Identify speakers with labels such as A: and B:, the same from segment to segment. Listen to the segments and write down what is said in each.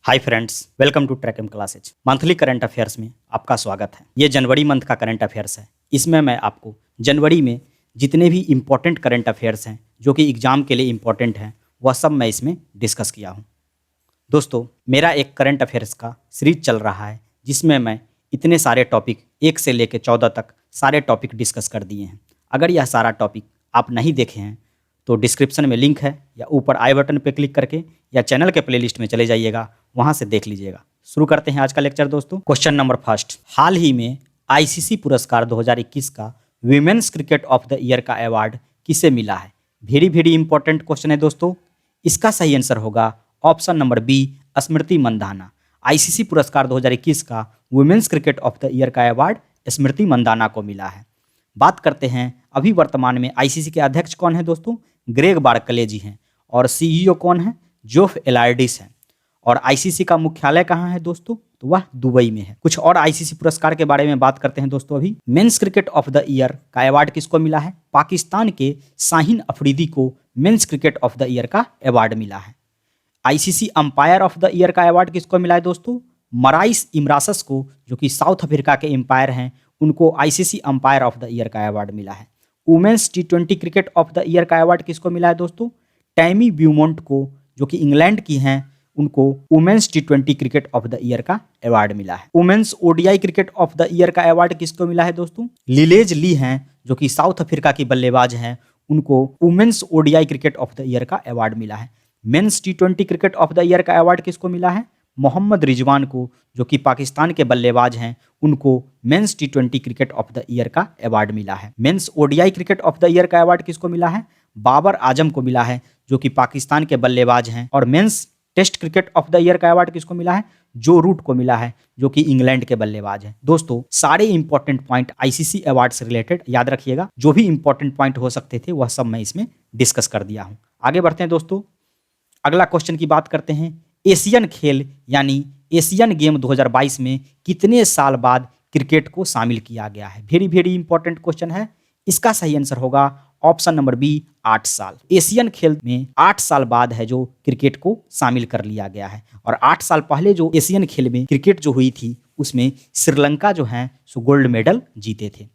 A: Hi friends, welcome to track M classes. Monthly current affairs में आपका स्वागत है। ये जनवरी मंथ का करंट अफेयर्स है। इसमें मैं आपको जनवरी में जितने भी इम्पोर्टेंट करंट अफेयर्स हैं जो कि एग्जाम के लिए इम्पोर्टेंट हैं वह सब मैं इसमें डिस्कस किया हूँ। दोस्तों, मेरा एक करंट अफेयर्स का सीरीज चल रहा है जिसमें मैं इतने सारे टॉपिक 1 से लेकर 14 तक सारे टॉपिक डिस्कस कर दिए हैं। अगर यह सारा टॉपिक आप नहीं देखे हैं तो डिस्क्रिप्शन में लिंक है या ऊपर आई बटन पर क्लिक करके या चैनल के प्लेलिस्ट में चले जाइएगा, वहां से देख लीजिएगा। शुरू करते हैं आज का लेक्चर दोस्तों। क्वेश्चन नंबर फर्स्ट, हाल ही में आईसीसी पुरस्कार 2021 का women's cricket of the year का अवार्ड किसे मिला है? वेरी इंपॉर्टेंट क्वेश्चन है दोस्तों। इसका सही आंसर होगा option number B, Smriti Mandhana. ICC पुरस्कार 2021 का women's cricket of the year का अवार्ड स्मृति मंदाना को मिला है। बात करते हैं अभी वर्तमान में आईसीसी के अध्यक्ष कौन है दोस्तों? ग्रेग बार्कले जी हैं। और सीईओ कौन है? जोफ एलार्डिस हैं। और आईसीसी का मुख्यालय कहाँ है दोस्तों? तो वह दुबई में है। कुछ और आईसीसी पुरस्कार के बारे में बात करते हैं दोस्तों। अभी men's cricket of the year का अवार्ड किसको मिला है? पाकिस्तान के शाहीन अफरीदी को men's cricket of the year का अवार्ड मिला है। ICC umpire of the year का अवार्ड किसको मिला है दोस्तों? मराइस इमरासस को, जो कि साउथ अफ्रीका के एम्पायर हैं, उनको ICC umpire of the year का अवार्ड मिला है। Women's T20 cricket of the year का अवार्ड किसको मिला है दोस्तों? टैमी ब्यूमोंट को, जो कि इंग्लैंड की हैं, उनको women's T20 cricket of the year का अवार्ड मिला है। Women's ODI cricket of the year का अवार्ड किसको मिला है दोस्तों? लिलेज ली हैं, जो कि साउथ अफ्रीका की बल्लेबाज हैं, उनको women's ODI cricket of the year का अवार्ड मिला है। Men's T20 cricket of the year का अवार्ड किसको मिला है? मोहम्मद रिजवान को, जो कि पाकिस्तान के बल्लेबाज हैं, उनको men's T20 cricket of the year का अवार्ड मिला है। Men's ODI cricket of the year का अवार्ड किसको मिला है? बाबर आजम को मिला है, जो कि पाकिस्तान के बल्लेबाज हैं। और men's test cricket of the year का अवार्ड किसको मिला है? जो रूट को मिला है, जो कि इंग्लैंड के बल्लेबाज हैं। दोस्तों, सारे इंपॉर्टेंट पॉइंट आईसीसी अवार्ड से रिलेटेड याद रखिएगा। जो भी इंपॉर्टेंट पॉइंट हो सकते थे वह सब मैं इसमें डिस्कस कर दिया हूं। आगे बढ़ते हैं दोस्तों। अगला क्वेश्चन की बात करते हैं। एशियन खेल यानी एशियन गेम 2022 में कितने साल बाद क्रिकेट को शामिल किया गया है? वेरी इंपॉर्टेंट क्वेश्चन है। इसका सही आंसर होगा ऑप्शन नंबर बी, 8 साल। एशियन खेल में 8 साल बाद है जो क्रिकेट को शामिल कर लिया गया है। और 8 साल पहले जो एशियन खेल में क्रिकेट जो हुई थी उसमें श्रीलंका जो है सो गोल्ड मेडल जीते थे।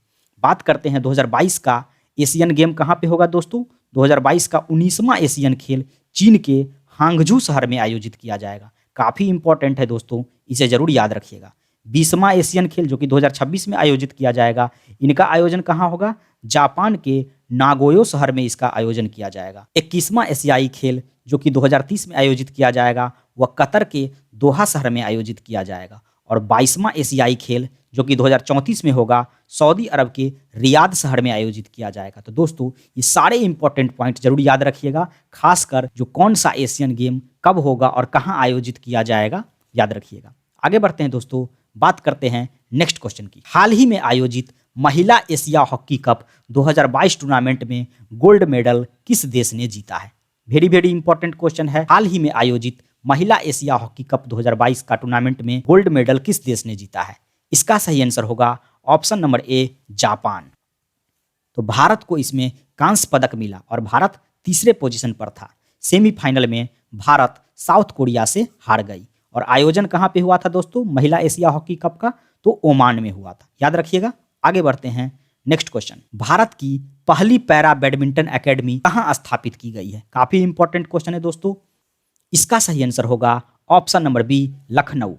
A: बात करते हैं 2022 का एशियन गेम कहाँ पे होगा दोस्तों? 2022 का 19वां एशियन खेल चीन के हांगझू शहर में आयोजित किया जाएगा। काफ़ी इंपॉर्टेंट है दोस्तों, इसे जरूर याद रखिएगा। 20वां एशियन खेल जो कि 2026 में आयोजित किया जाएगा, इनका आयोजन कहाँ होगा? जापान के नागोयो शहर में इसका आयोजन किया जाएगा। 21वां एशियाई खेल जो कि 2030 में आयोजित किया जाएगा, वह कतर के दोहा शहर में आयोजित किया जाएगा। और 22वां एशियाई खेल जो कि 2034 में होगा, सऊदी अरब के रियाद शहर में आयोजित किया जाएगा। तो दोस्तों, ये सारे इंपॉर्टेंट पॉइंट जरूर याद रखिएगा, खासकर जो कौन सा एशियन गेम कब होगा और कहाँ आयोजित किया जाएगा याद रखिएगा। आगे बढ़ते हैं दोस्तों, बात करते हैं नेक्स्ट क्वेश्चन की। हाल ही में आयोजित महिला एशिया हॉकी कप 2022 टूर्नामेंट में गोल्ड मेडल किस देश ने जीता है? वेरी इंपॉर्टेंट क्वेश्चन है। हाल ही में आयोजित महिला एशिया हॉकी कप 2022 का टूर्नामेंट में गोल्ड मेडल किस देश ने जीता है? इसका सही आंसर होगा ऑप्शन नंबर ए, जापान। तो भारत को इसमें कांस्य पदक मिला और भारत तीसरे पोजीशन पर था। सेमीफाइनल में भारत साउथ कोरिया से हार गई। और आयोजन कहाँ पे हुआ था दोस्तों महिला एशिया हॉकी कप का? तो ओमान में हुआ था, याद रखिएगा। आगे बढ़ते हैं नेक्स्ट क्वेश्चन। भारत की पहली पैरा बैडमिंटन एकेडमी कहाँ स्थापित की गई है? काफी इंपॉर्टेंट क्वेश्चन है दोस्तों। इसका सही आंसर होगा ऑप्शन नंबर बी, लखनऊ।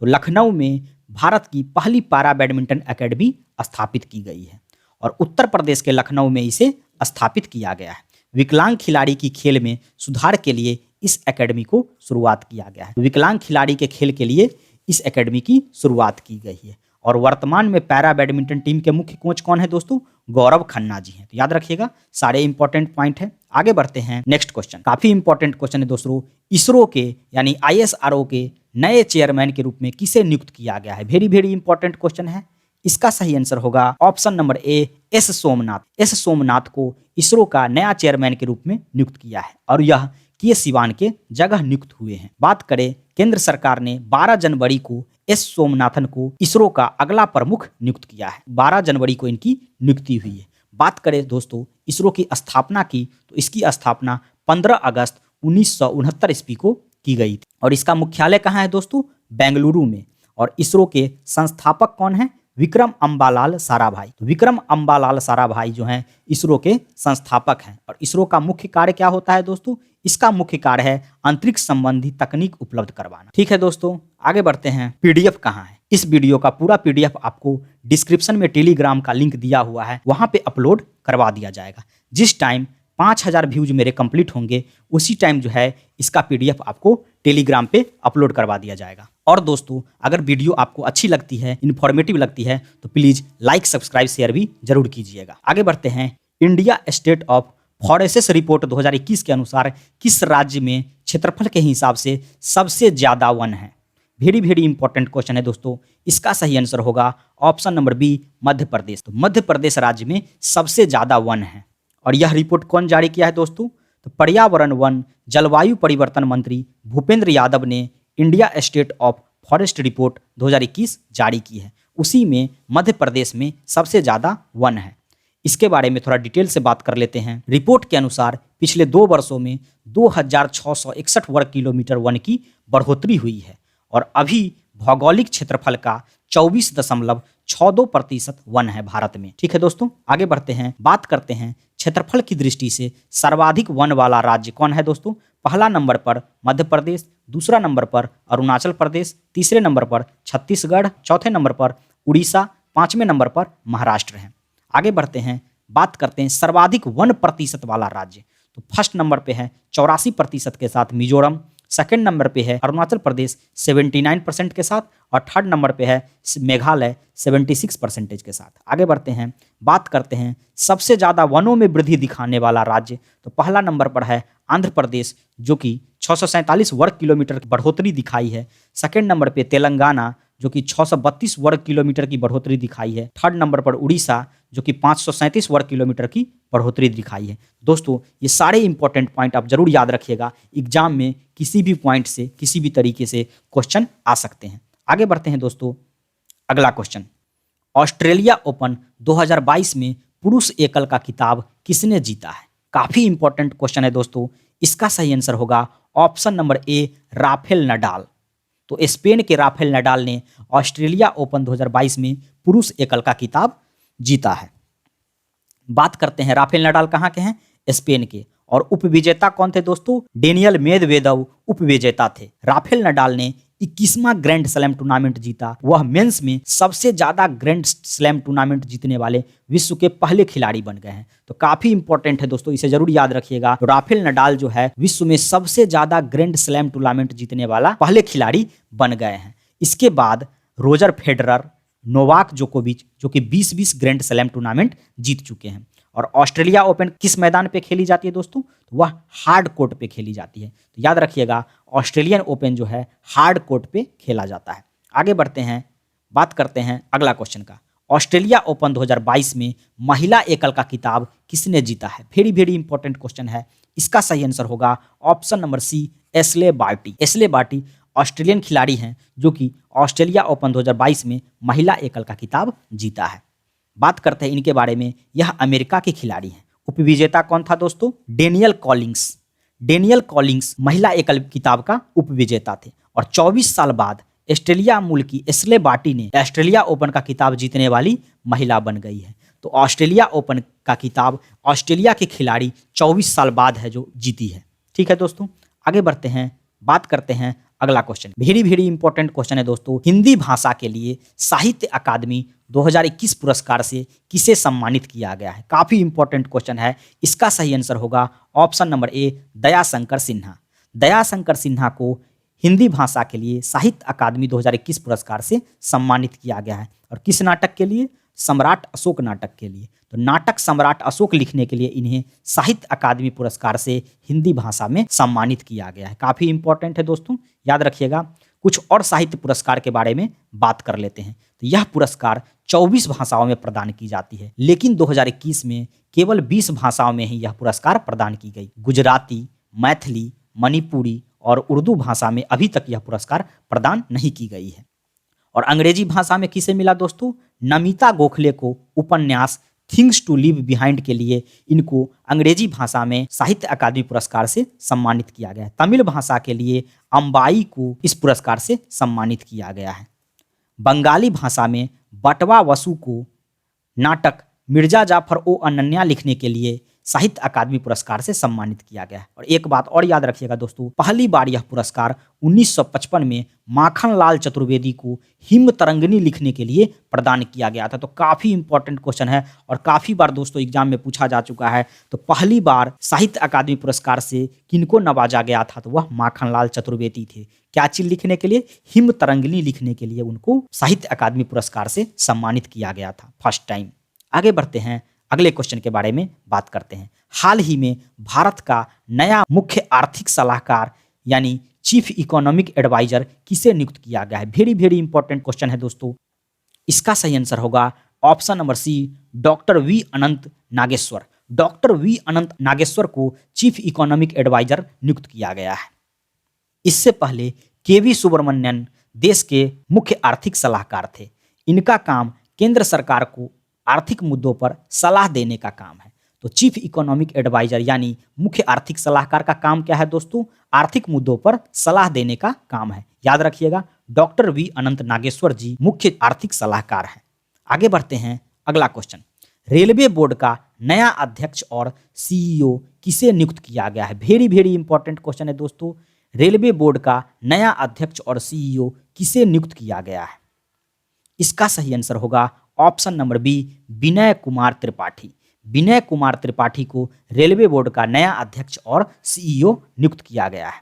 A: तो लखनऊ में भारत की पहली पैरा बैडमिंटन एकेडमी स्थापित की गई है और उत्तर प्रदेश के लखनऊ में इसे स्थापित किया गया है। विकलांग खिलाड़ी की खेल में सुधार के लिए इस एकेडमी को शुरुआत किया गया है। विकलांग खिलाड़ी के खेल के लिए इस एकेडमी की शुरुआत की गई है। और वर्तमान में पैरा बैडमिंटन टीम के मुख्य कोच कौन है दोस्तों? गौरव खन्ना जी हैं। तो याद रखिएगा, सारे इंपॉर्टेंट पॉइंट है। आगे बढ़ते हैं नेक्स्ट क्वेश्चन। काफी इंपॉर्टेंट क्वेश्चन है दोस्तों। इसरो के यानी आईएसआरओ के नए चेयरमैन के रूप में किसे नियुक्त किया गया है? वेरी इंपॉर्टेंट क्वेश्चन है। इसका सही आंसर होगा ऑप्शन नंबर ए, एस सोमनाथ। एस सोमनाथ को इसरो का नया चेयरमैन के रूप में नियुक्त किया है और यह के सिवान के जगह नियुक्त हुए हैं। बात करें, केंद्र सरकार ने 12 जनवरी को एस सोमनाथन को इसरो का अगला प्रमुख नियुक्त किया है। 12 जनवरी को इनकी नियुक्ति हुई है। बात करें दोस्तों इसरो की स्थापना की, तो इसकी स्थापना 15 अगस्त 1969 ईस्वी को की गई थी। और इसका मुख्यालय कहाँ है दोस्तों? बेंगलुरु में। और इसरो के संस्थापक कौन है? विक्रम अम्बालाल साराभाई। तो विक्रम अम्बालाल साराभाई जो हैं इसरो के संस्थापक हैं। और इसरो का मुख्य कार्य क्या होता है दोस्तों? इसका मुख्य कार्य है अंतरिक्ष संबंधी तकनीक उपलब्ध करवाना। ठीक है दोस्तों, आगे बढ़ते हैं। पीडीएफ कहाँ है? इस वीडियो का पूरा पीडीएफ आपको डिस्क्रिप्शन में टेलीग्राम का लिंक दिया हुआ है, वहां पे अपलोड करवा दिया जाएगा। जिस टाइम 5000 व्यूज मेरे कंप्लीट होंगे उसी टाइम जो है इसका पीडीएफ आपको टेलीग्राम पे अपलोड करवा दिया जाएगा। और दोस्तों, अगर वीडियो आपको अच्छी लगती है, इन्फॉर्मेटिव लगती है, तो प्लीज लाइक, सब्सक्राइब, शेयर भी जरूर कीजिएगा। आगे बढ़ते हैं। India state of forests report 2021 के अनुसार किस राज्य में क्षेत्रफल के हिसाब से सबसे ज्यादा वन है? वेरी वेरी इंपॉर्टेंट क्वेश्चन है दोस्तों। इसका सही आंसर होगा option number B, Madhya Pradesh. तो मध्य प्रदेश राज्य में सबसे ज्यादा वन है। और यह रिपोर्ट कौन जारी किया है दोस्तों? तो पर्यावरण, वन, जलवायु परिवर्तन मंत्री भूपेंद्र यादव ने India state of forest report 2021 जारी की है। उसी में मध्य प्रदेश में सबसे ज़्यादा वन है। इसके बारे में थोड़ा डिटेल से बात कर लेते हैं। रिपोर्ट के अनुसार पिछले 2 वर्षों में 2661 वर्ग किलोमीटर वन की बढ़ोतरी हुई है और अभी भौगोलिक क्षेत्रफल का 24.62% वन है भारत में। ठीक है दोस्तों, आगे बढ़ते हैं। बात करते हैं क्षेत्रफल की दृष्टि से सर्वाधिक वन वाला राज्य कौन है दोस्तों? पहला नंबर पर मध्य प्रदेश, दूसरा नंबर पर अरुणाचल प्रदेश, तीसरे नंबर पर छत्तीसगढ़, चौथे नंबर पर उड़ीसा, पांचवें नंबर पर महाराष्ट्र है। आगे बढ़ते हैं। बात करते हैं सर्वाधिक वन प्रतिशत वाला राज्य। तो फर्स्ट नंबर पे है 84% के साथ मिजोरम, सेकंड नंबर पे है अरुणाचल प्रदेश 79% के साथ, और थर्ड नंबर पे है मेघालय 76% के साथ। आगे बढ़ते हैं। बात करते हैं सबसे ज़्यादा वनों में वृद्धि दिखाने वाला राज्य। तो पहला नंबर पर है आंध्र प्रदेश, जो कि 647 वर्ग किलोमीटर की बढ़ोतरी दिखाई है। सेकंड नंबर पे तेलंगाना, जो कि 632 वर्ग किलोमीटर की बढ़ोतरी दिखाई है। थर्ड नंबर पर उड़ीसा, जो कि 537 वर्ग किलोमीटर की बढ़ोतरी दिखाई है। दोस्तों, ये सारे इंपॉर्टेंट पॉइंट आप जरूर याद रखिएगा। एग्जाम में किसी भी पॉइंट से, किसी भी तरीके से क्वेश्चन आ सकते हैं। आगे बढ़ते हैं दोस्तों। अगला क्वेश्चन, ऑस्ट्रेलिया ओपन 2022 में पुरुष एकल का खिताब किसने जीता है? काफी इंपॉर्टेंट क्वेश्चन है दोस्तों। इसका सही आंसर होगा ऑप्शन नंबर ए, राफेल नडाल। तो स्पेन के राफेल नडाल ने ऑस्ट्रेलिया ओपन 2022 में पुरुष एकल का खिताब जीता है। बात करते हैं राफेल नडाल कहाँ के हैं? स्पेन के। और उपविजेता कौन थे दोस्तों? डेनियल मेदवेदेव उपविजेता थे। राफेल नडाल ने 21वां ग्रैंड स्लैम टूर्नामेंट जीता। वह मेंस में सबसे ज्यादा ग्रैंड स्लैम टूर्नामेंट जीतने वाले विश्व के पहले खिलाड़ी बन गए हैं। तो काफी इंपॉर्टेंट है दोस्तों, इसे जरूर याद रखिएगा। तो राफेल नडाल जो है विश्व में सबसे ज्यादा ग्रैंड स्लैम टूर्नामेंट जीतने वाला पहले खिलाड़ी बन गए हैं। इसके बाद रोजर फेडरर, नोवाक जोकोविच, जो कि 20-20 ग्रैंड स्लैम टूर्नामेंट जीत चुके हैं। और ऑस्ट्रेलिया ओपन किस मैदान पे खेली जाती है दोस्तों? तो वह हार्ड कोर्ट पे खेली जाती है। तो याद रखिएगा, ऑस्ट्रेलियन ओपन जो है हार्ड कोर्ट पे खेला जाता है। आगे बढ़ते हैं। बात करते हैं अगला क्वेश्चन का। ऑस्ट्रेलिया ओपन 2022 में महिला एकल का खिताब किसने जीता है? वेरी वेरी इंपॉर्टेंट क्वेश्चन है। इसका सही आंसर होगा option number C, Ashleigh Barty. Ashleigh Barty Australian खिलाड़ी हैं जो कि ऑस्ट्रेलिया ओपन 2022 में महिला एकल का खिताब जीता है। बात करते हैं इनके बारे में। यह अमेरिका के खिलाड़ी हैं। उपविजेता कौन था दोस्तों? Daniel callings. डेनियल कॉलिंग्स महिला एकल खिताब का उपविजेता थे। और 24 साल बाद ऑस्ट्रेलिया मूल की एशले बार्टी ने ऑस्ट्रेलिया ओपन का खिताब जीतने वाली महिला बन गई है। तो ऑस्ट्रेलिया ओपन का खिताब ऑस्ट्रेलिया के खिलाड़ी 24 साल बाद है जो जीती है। ठीक है दोस्तों, आगे बढ़ते हैं। बात करते हैं अगला question. Very very important question है दोस्तों। हिंदी भाषा के लिए साहित्य अकादमी 2021 पुरस्कार से किसे सम्मानित किया गया है? काफी इंपॉर्टेंट क्वेश्चन है। इसका सही आंसर होगा ऑप्शन नंबर ए, दयाशंकर सिन्हा। दयाशंकर सिन्हा को हिंदी भाषा के लिए साहित्य अकादमी 2021 पुरस्कार से सम्मानित किया गया है। और किस नाटक के लिए? सम्राट अशोक नाटक के लिए। तो नाटक सम्राट अशोक लिखने के लिए इन्हें साहित्य अकादमी पुरस्कार से हिंदी भाषा में सम्मानित किया गया है। काफी इंपॉर्टेंट है दोस्तों, याद रखिएगा। कुछ और साहित्य पुरस्कार के बारे में बात कर लेते हैं। तो यह पुरस्कार 24 भाषाओं में प्रदान की जाती है, लेकिन 2021 में केवल 20 भाषाओं में ही यह पुरस्कार प्रदान की गई। गुजराती, मैथिली, मणिपुरी और उर्दू भाषा में अभी तक यह पुरस्कार प्रदान नहीं की गई है। और अंग्रेजी भाषा में किसे मिला दोस्तों? नमिता गोखले को उपन्यास थिंग्स टू लीव बिहाइंड के लिए इनको अंग्रेजी भाषा में साहित्य अकादमी पुरस्कार से सम्मानित किया गया है। तमिल भाषा के लिए अंबाई को इस पुरस्कार से सम्मानित किया गया है। बंगाली भाषा में बटवा वसु को नाटक मिर्जा जाफर ओ अनन्या लिखने के लिए साहित्य अकादमी पुरस्कार से सम्मानित किया गया है। और एक बात और याद रखिएगा दोस्तों, पहली बार यह पुरस्कार 1955 में माखनलाल चतुर्वेदी को हिम तरंगिनी लिखने के लिए प्रदान किया गया था। तो काफ़ी इंपॉर्टेंट क्वेश्चन है और काफ़ी बार दोस्तों एग्जाम में पूछा जा चुका है। तो पहली बार साहित्य अकादमी पुरस्कार से किनको नवाजा गया था, तो वह माखनलाल चतुर्वेदी थे। क्या चीज लिखने के लिए? हिम तरंगिनी लिखने के लिए उनको साहित्य अकादमी पुरस्कार से सम्मानित किया गया था फर्स्ट टाइम। आगे बढ़ते हैं, अगले क्वेश्चन के बारे में बात करते हैं। हाल ही में भारत का नया मुख्य आर्थिक सलाहकार यानी चीफ इकोनॉमिक एडवाइजर किसे नियुक्त किया गया है? वेरी वेरी इंपॉर्टेंट क्वेश्चन है दोस्तों। इसका सही आंसर होगा option number C, doctor V Anantha Nageswaran. Doctor V Anantha Nageswaran को चीफ इकोनॉमिक एडवाइजर नियुक्त किया गया है। इससे पहले केवी सुब्रमण्यन देश के मुख्य आर्थिक सलाहकार थे। इनका काम केंद्र सरकार को आर्थिक मुद्दों पर सलाह देने का काम है। तो चीफ इकोनॉमिक एडवाइजर यानी मुख्य आर्थिक सलाहकार का काम क्या है दोस्तों? आर्थिक मुद्दों पर सलाह देने का काम है। याद रखिएगा, डॉक्टर वी अनंत नागेश्वर जी मुख्य आर्थिक सलाहकार हैं। आगे बढ़ते हैं, अगला क्वेश्चन। रेलवे बोर्ड का नया अध्यक्ष और सीईओ किसे नियुक्त किया गया है? वेरी वेरी इंपॉर्टेंट क्वेश्चन है दोस्तों। रेलवे बोर्ड का नया अध्यक्ष और सीईओ किसे नियुक्त किया गया है? इसका सही आंसर होगा option number B, Vinay Kumar Tripathi. Vinay Kumar Tripathi को रेलवे बोर्ड का नया अध्यक्ष और सीईओ नियुक्त किया गया है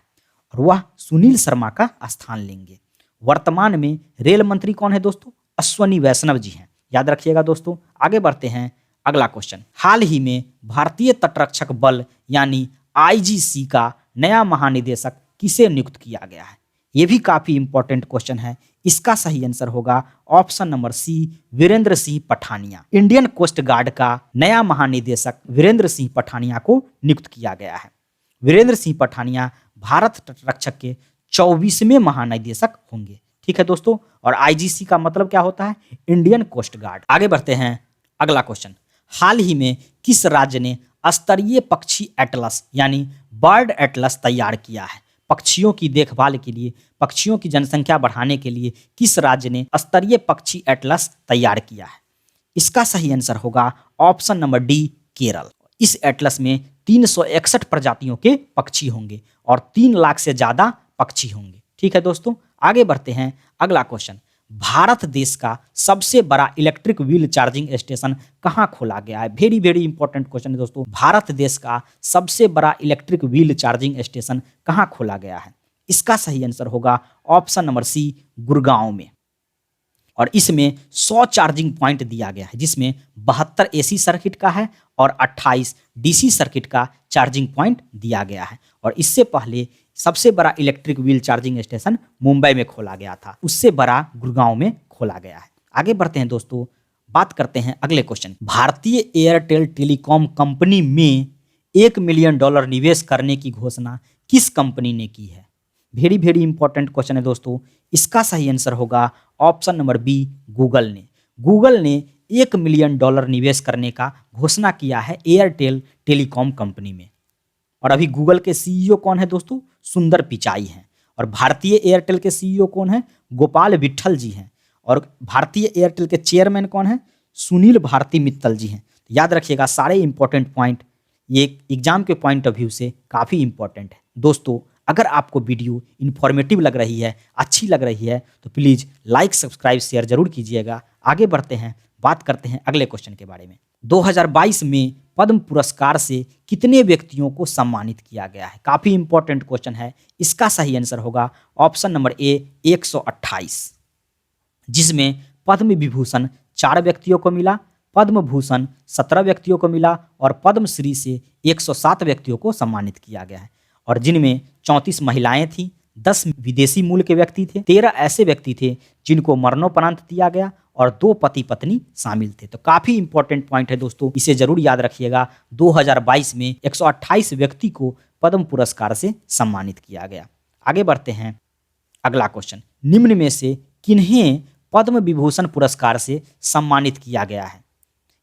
A: और वह सुनील शर्मा का स्थान लेंगे। वर्तमान में रेल मंत्री कौन है दोस्तों? अश्वनी वैष्णव जी हैं। याद रखिएगा दोस्तों। आगे बढ़ते हैं, अगला क्वेश्चन। हाल ही में भारतीय तटरक्षक बल यानी आईजीसी का नया महानिदेशक किसे नियुक्त किया गया है? यह भी काफी इंपॉर्टेंट क्वेश्चन है। इसका सही आंसर होगा option number C, Virendra Singh Pathania. Indian coast guard का नया महानिदेशक वीरेंद्र सिंह पठानिया को नियुक्त किया गया है। वीरेंद्र सिंह पठानिया भारत तटरक्षक के 24वें महानिदेशक होंगे। ठीक है दोस्तों। और आईजीसी का मतलब क्या होता है? Indian coast guard. आगे बढ़ते हैं, अगला क्वेश्चन। हाल ही में किस राज्य ने स्तरीय पक्षी एटलस यानी बर्ड एटलस तैयार किया है? पक्षियों की देखभाल के लिए, पक्षियों की जनसंख्या बढ़ाने के लिए किस राज्य ने स्तरीय पक्षी एटलस तैयार किया है? इसका सही आंसर होगा ऑप्शन नंबर डी, केरल। इस एटलस में 361 प्रजातियों के पक्षी होंगे और 3 लाख से ज्यादा पक्षी होंगे। ठीक है दोस्तों। आगे बढ़ते हैं, अगला क्वेश्चन। भारत देश का सबसे बड़ा इलेक्ट्रिक व्हील चार्जिंग स्टेशन कहाँ खोला गया है? वेरी वेरी इंपॉर्टेंट क्वेश्चन है दोस्तों। भारत देश का सबसे बड़ा इलेक्ट्रिक व्हील चार्जिंग स्टेशन कहाँ खोला गया है? इसका सही आंसर होगा ऑप्शन नंबर सी, गुड़गांव में। और इसमें 100 चार्जिंग पॉइंट दिया गया है, जिसमें 72 एसी सर्किट का है और 28 डीसी सर्किट का चार्जिंग पॉइंट दिया गया है। और इससे पहले सबसे बड़ा electric wheel charging station Mumbai में खोला गया था, उससे बड़ा गुड़गांव में खोला गया है। आगे बढ़ते हैं दोस्तों, बात करते हैं अगले क्वेश्चन। भारतीय एयरटेल टेलीकॉम कंपनी में $1 मिलियन निवेश करने की घोषणा किस कंपनी ने की है? वेरी वेरी इंपॉर्टेंट क्वेश्चन है दोस्तों। इसका सही आंसर होगा ऑप्शन नंबर बी, गूगल ने। गूगल ने $1 मिलियन निवेश करने का घोषणा किया है एयरटेल टेलीकॉम कंपनी में। और अभी गूगल के सीईओ कौन है दोस्तों? सुंदर पिचाई हैं। और भारतीय एयरटेल के सीईओ कौन है? गोपाल विट्ठल जी हैं। और भारतीय एयरटेल के चेयरमैन कौन है? सुनील भारती मित्तल जी हैं। याद रखिएगा, सारे इंपॉर्टेंट पॉइंट ये एग्जाम के पॉइंट ऑफ व्यू से काफ़ी इंपॉर्टेंट है दोस्तों। अगर आपको वीडियो इन्फॉर्मेटिव लग रही है, अच्छी लग रही है, तो प्लीज़ लाइक, सब्सक्राइब, शेयर जरूर कीजिएगा। आगे बढ़ते हैं, बात करते हैं अगले क्वेश्चन के बारे में। 2022 में पद्म पुरस्कार से कितने व्यक्तियों को सम्मानित किया गया है? काफ़ी इंपॉर्टेंट क्वेश्चन है। इसका सही आंसर होगा ऑप्शन नंबर ए, 128, जिसमें पद्म विभूषण 4 व्यक्तियों को मिला, पद्म भूषण 17 व्यक्तियों को मिला और पद्मश्री से 107 व्यक्तियों को सम्मानित किया गया है। और जिनमें 34 महिलाएं थीं, 10 विदेशी मूल के व्यक्ति थे, 13 ऐसे व्यक्ति थे जिनको मरणोपरांत दिया गया और 2 पति पत्नी शामिल थे। तो काफ़ी इंपॉर्टेंट पॉइंट है दोस्तों, इसे जरूर याद रखिएगा। 2022 में 128 व्यक्ति को पद्म पुरस्कार से सम्मानित किया गया। आगे बढ़ते हैं, अगला क्वेश्चन। निम्न में से किन्हें पद्म विभूषण पुरस्कार से सम्मानित किया गया है?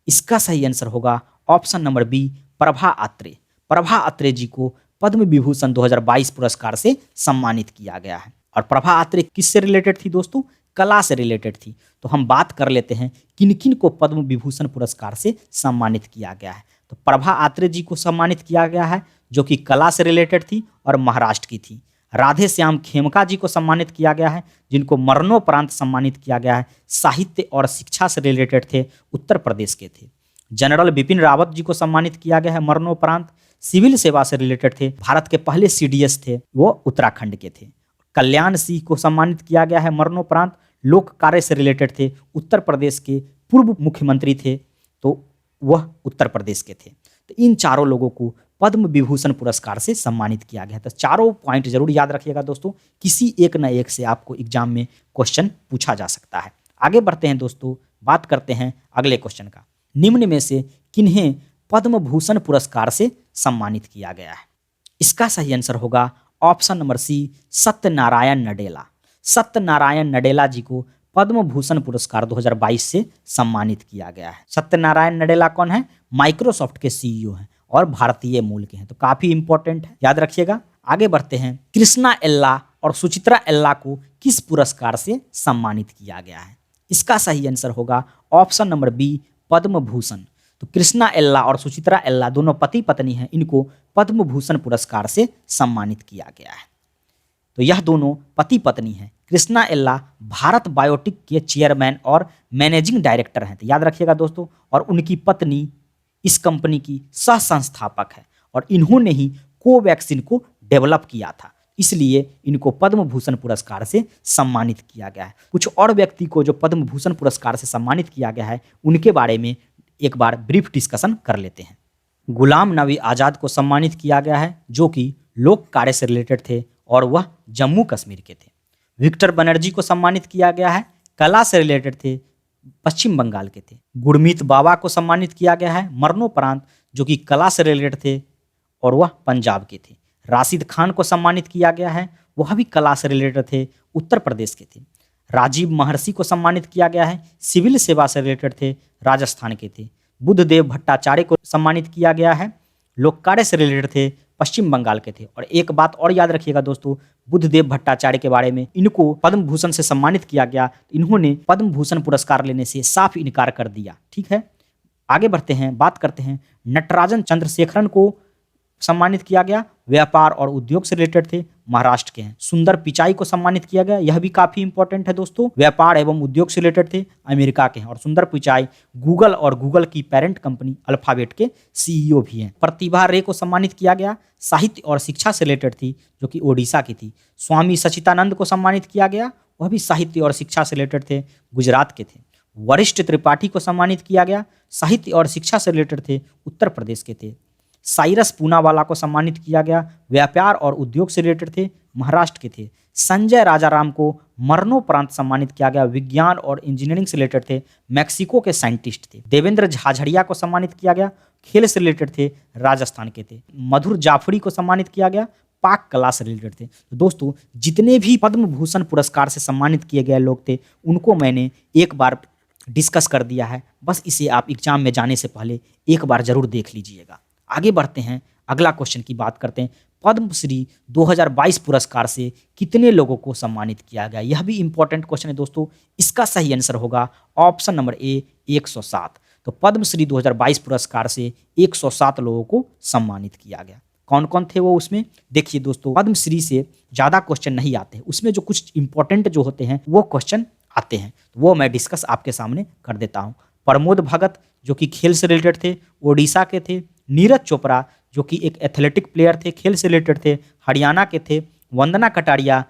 A: इसका सही आंसर होगा option number B, Prabha Atre. Prabha Atre जी को पद्म विभूषण 2022 पुरस्कार से सम्मानित किया गया है। और प्रभा अत्रे किससे रिलेटेड थी दोस्तों? कला से रिलेटेड थी। तो हम बात कर लेते हैं किन किन को पद्म विभूषण पुरस्कार से सम्मानित किया गया है। तो प्रभा अत्रे जी को सम्मानित किया गया है जो कि कला से रिलेटेड थी और महाराष्ट्र की थी। राधे श्याम खेमका जी को सम्मानित किया गया है जिनको मरणोपरांत सम्मानित किया गया है, साहित्य और शिक्षा से रिलेटेड थे, उत्तर प्रदेश के थे। जनरल बिपिन रावत जी को सम्मानित किया गया है मरणोपरांत, सिविल सेवा से रिलेटेड थे, भारत के पहले सीडीएस थे, वो उत्तराखंड के थे। कल्याण सिंह को सम्मानित किया गया है मरणोपरांत, लोक कार्य से रिलेटेड थे, उत्तर प्रदेश के पूर्व मुख्यमंत्री थे, तो वह उत्तर प्रदेश के थे। तो इन चारों लोगों को पद्म विभूषण पुरस्कार से सम्मानित किया गया। तो चारों पॉइंट जरूर याद रखिएगा दोस्तों, किसी एक न एक से आपको एग्जाम में क्वेश्चन पूछा जा सकता है। आगे बढ़ते हैं दोस्तों, बात करते हैं अगले क्वेश्चन का। निम्न में से किन्हें पद्म भूषण पुरस्कार से सम्मानित किया गया है? इसका सही आंसर होगा option number C, Satyanarayana Nadella. Satyanarayana Nadella ji को पद्म भूषण पुरस्कार 2022 से सम्मानित किया गया है। सत्यनारायण नडेला कौन है? माइक्रोसॉफ्ट के सीईओ हैं और भारतीय मूल के हैं, तो काफी इंपॉर्टेंट है, याद रखिएगा। आगे बढ़ते हैं, कृष्णा एल्ला और सुचित्रा एल्ला को किस पुरस्कार से सम्मानित किया गया है? इसका सही आंसर होगा option number B, Padma Bhushan. तो कृष्णा एल्ला और सुचित्रा एल्ला दोनों पति पत्नी हैं, इनको पद्म भूषण पुरस्कार से सम्मानित किया गया है। तो यह दोनों पति पत्नी हैं। कृष्णा एल्ला भारत बायोटेक के चेयरमैन और मैनेजिंग डायरेक्टर हैं, तो याद रखिएगा दोस्तों, और उनकी पत्नी इस कंपनी की सह संस्थापक है और इन्होंने ही कोवैक्सीन को डेवलप किया था, इसलिए इनको पद्म भूषण पुरस्कार से सम्मानित किया गया है। कुछ और व्यक्ति को जो पद्म भूषण पुरस्कार से सम्मानित किया गया है उनके बारे में एक बार ब्रीफ डिस्कशन कर लेते हैं। गुलाम नबी आज़ाद को सम्मानित किया गया है जो कि लोक कार्य से रिलेटेड थे और वह जम्मू कश्मीर के थे। विक्टर बनर्जी को सम्मानित किया गया है, कला से रिलेटेड थे, पश्चिम बंगाल के थे। गुरमीत बाबा को सम्मानित किया गया है मरणोपरांत, जो कि कला से रिलेटेड थे और वह पंजाब के थे। राशिद खान को सम्मानित किया गया है, वह भी कला से रिलेटेड थे, उत्तर प्रदेश के थे। राजीव महर्षि को सम्मानित किया गया है, सिविल सेवा से रिलेटेड थे, राजस्थान के थे। बुद्धदेव भट्टाचार्य को सम्मानित किया गया है, लोक कार्य से रिलेटेड थे, पश्चिम बंगाल के थे। और एक बात और याद रखिएगा दोस्तों, बुद्धदेव भट्टाचार्य के बारे में, इनको पद्म भूषण से सम्मानित किया गया, इन्होंने पद्म भूषण पुरस्कार लेने से साफ इनकार कर दिया। ठीक है, आगे बढ़ते हैं, बात करते हैं। नटराजन चंद्रशेखरन को सम्मानित किया गया, व्यापार और उद्योग से रिलेटेड थे, महाराष्ट्र के हैं। सुंदर पिचाई को सम्मानित किया गया, यह भी काफी इंपॉर्टेंट है दोस्तों, व्यापार एवं उद्योग से रिलेटेड थे, अमेरिका के हैं। और सुंदर पिचाई गूगल और गूगल की पेरेंट कंपनी अल्फाबेट के सीईओ भी हैं। प्रतिभा रे को सम्मानित किया गया, साहित्य और शिक्षा से रिलेटेड थी, जो कि ओडिशा की थी। स्वामी सचिदानंद को सम्मानित किया गया, वह भी साहित्य और शिक्षा से रिलेटेड थे, गुजरात के थे। वरिष्ठ त्रिपाठी को सम्मानित किया गया, साहित्य और शिक्षा से रिलेटेड थे, उत्तर प्रदेश के थे। साइरस पूनावाला को सम्मानित किया गया, व्यापार और उद्योग से रिलेटेड थे, महाराष्ट्र के थे। संजय राजाराम को मरणोपरांत सम्मानित किया गया, विज्ञान और इंजीनियरिंग से रिलेटेड थे, मैक्सिको के साइंटिस्ट थे। देवेंद्र झाझड़िया को सम्मानित किया गया, खेल से रिलेटेड थे, राजस्थान के थे। मधुर जाफरी को सम्मानित किया गया, पाक कला से रिलेटेड थे। तो दोस्तों, जितने भी पद्म भूषण पुरस्कार से सम्मानित किए गए लोग थे उनको मैंने एक बार डिस्कस कर दिया है, बस इसे आप एग्जाम में जाने से पहले एक बार जरूर देख लीजिएगा। आगे बढ़ते हैं, अगला क्वेश्चन की बात करते हैं। पद्मश्री 2022 पुरस्कार से कितने लोगों को सम्मानित किया गया? यह भी इंपॉर्टेंट क्वेश्चन है दोस्तों, इसका सही आंसर होगा ऑप्शन नंबर ए, 107। तो पद्मश्री 2022 पुरस्कार से 107 लोगों को सम्मानित किया गया। कौन कौन थे वो उसमें? देखिए दोस्तों, पद्मश्री से ज़्यादा क्वेश्चन नहीं आते हैं, उसमें जो कुछ इंपॉर्टेंट जो होते हैं वो क्वेश्चन आते हैं, तो वो मैं डिस्कस आपके सामने कर देता हूँ। प्रमोद भगत जो कि खेल से रिलेटेड थे, ओडिशा के थे। नीरज चोपड़ा जो कि एक एथलेटिक प्लेयर थे, खेल से रिलेटेड थे, हरियाणा के थे। वंदना कटारिया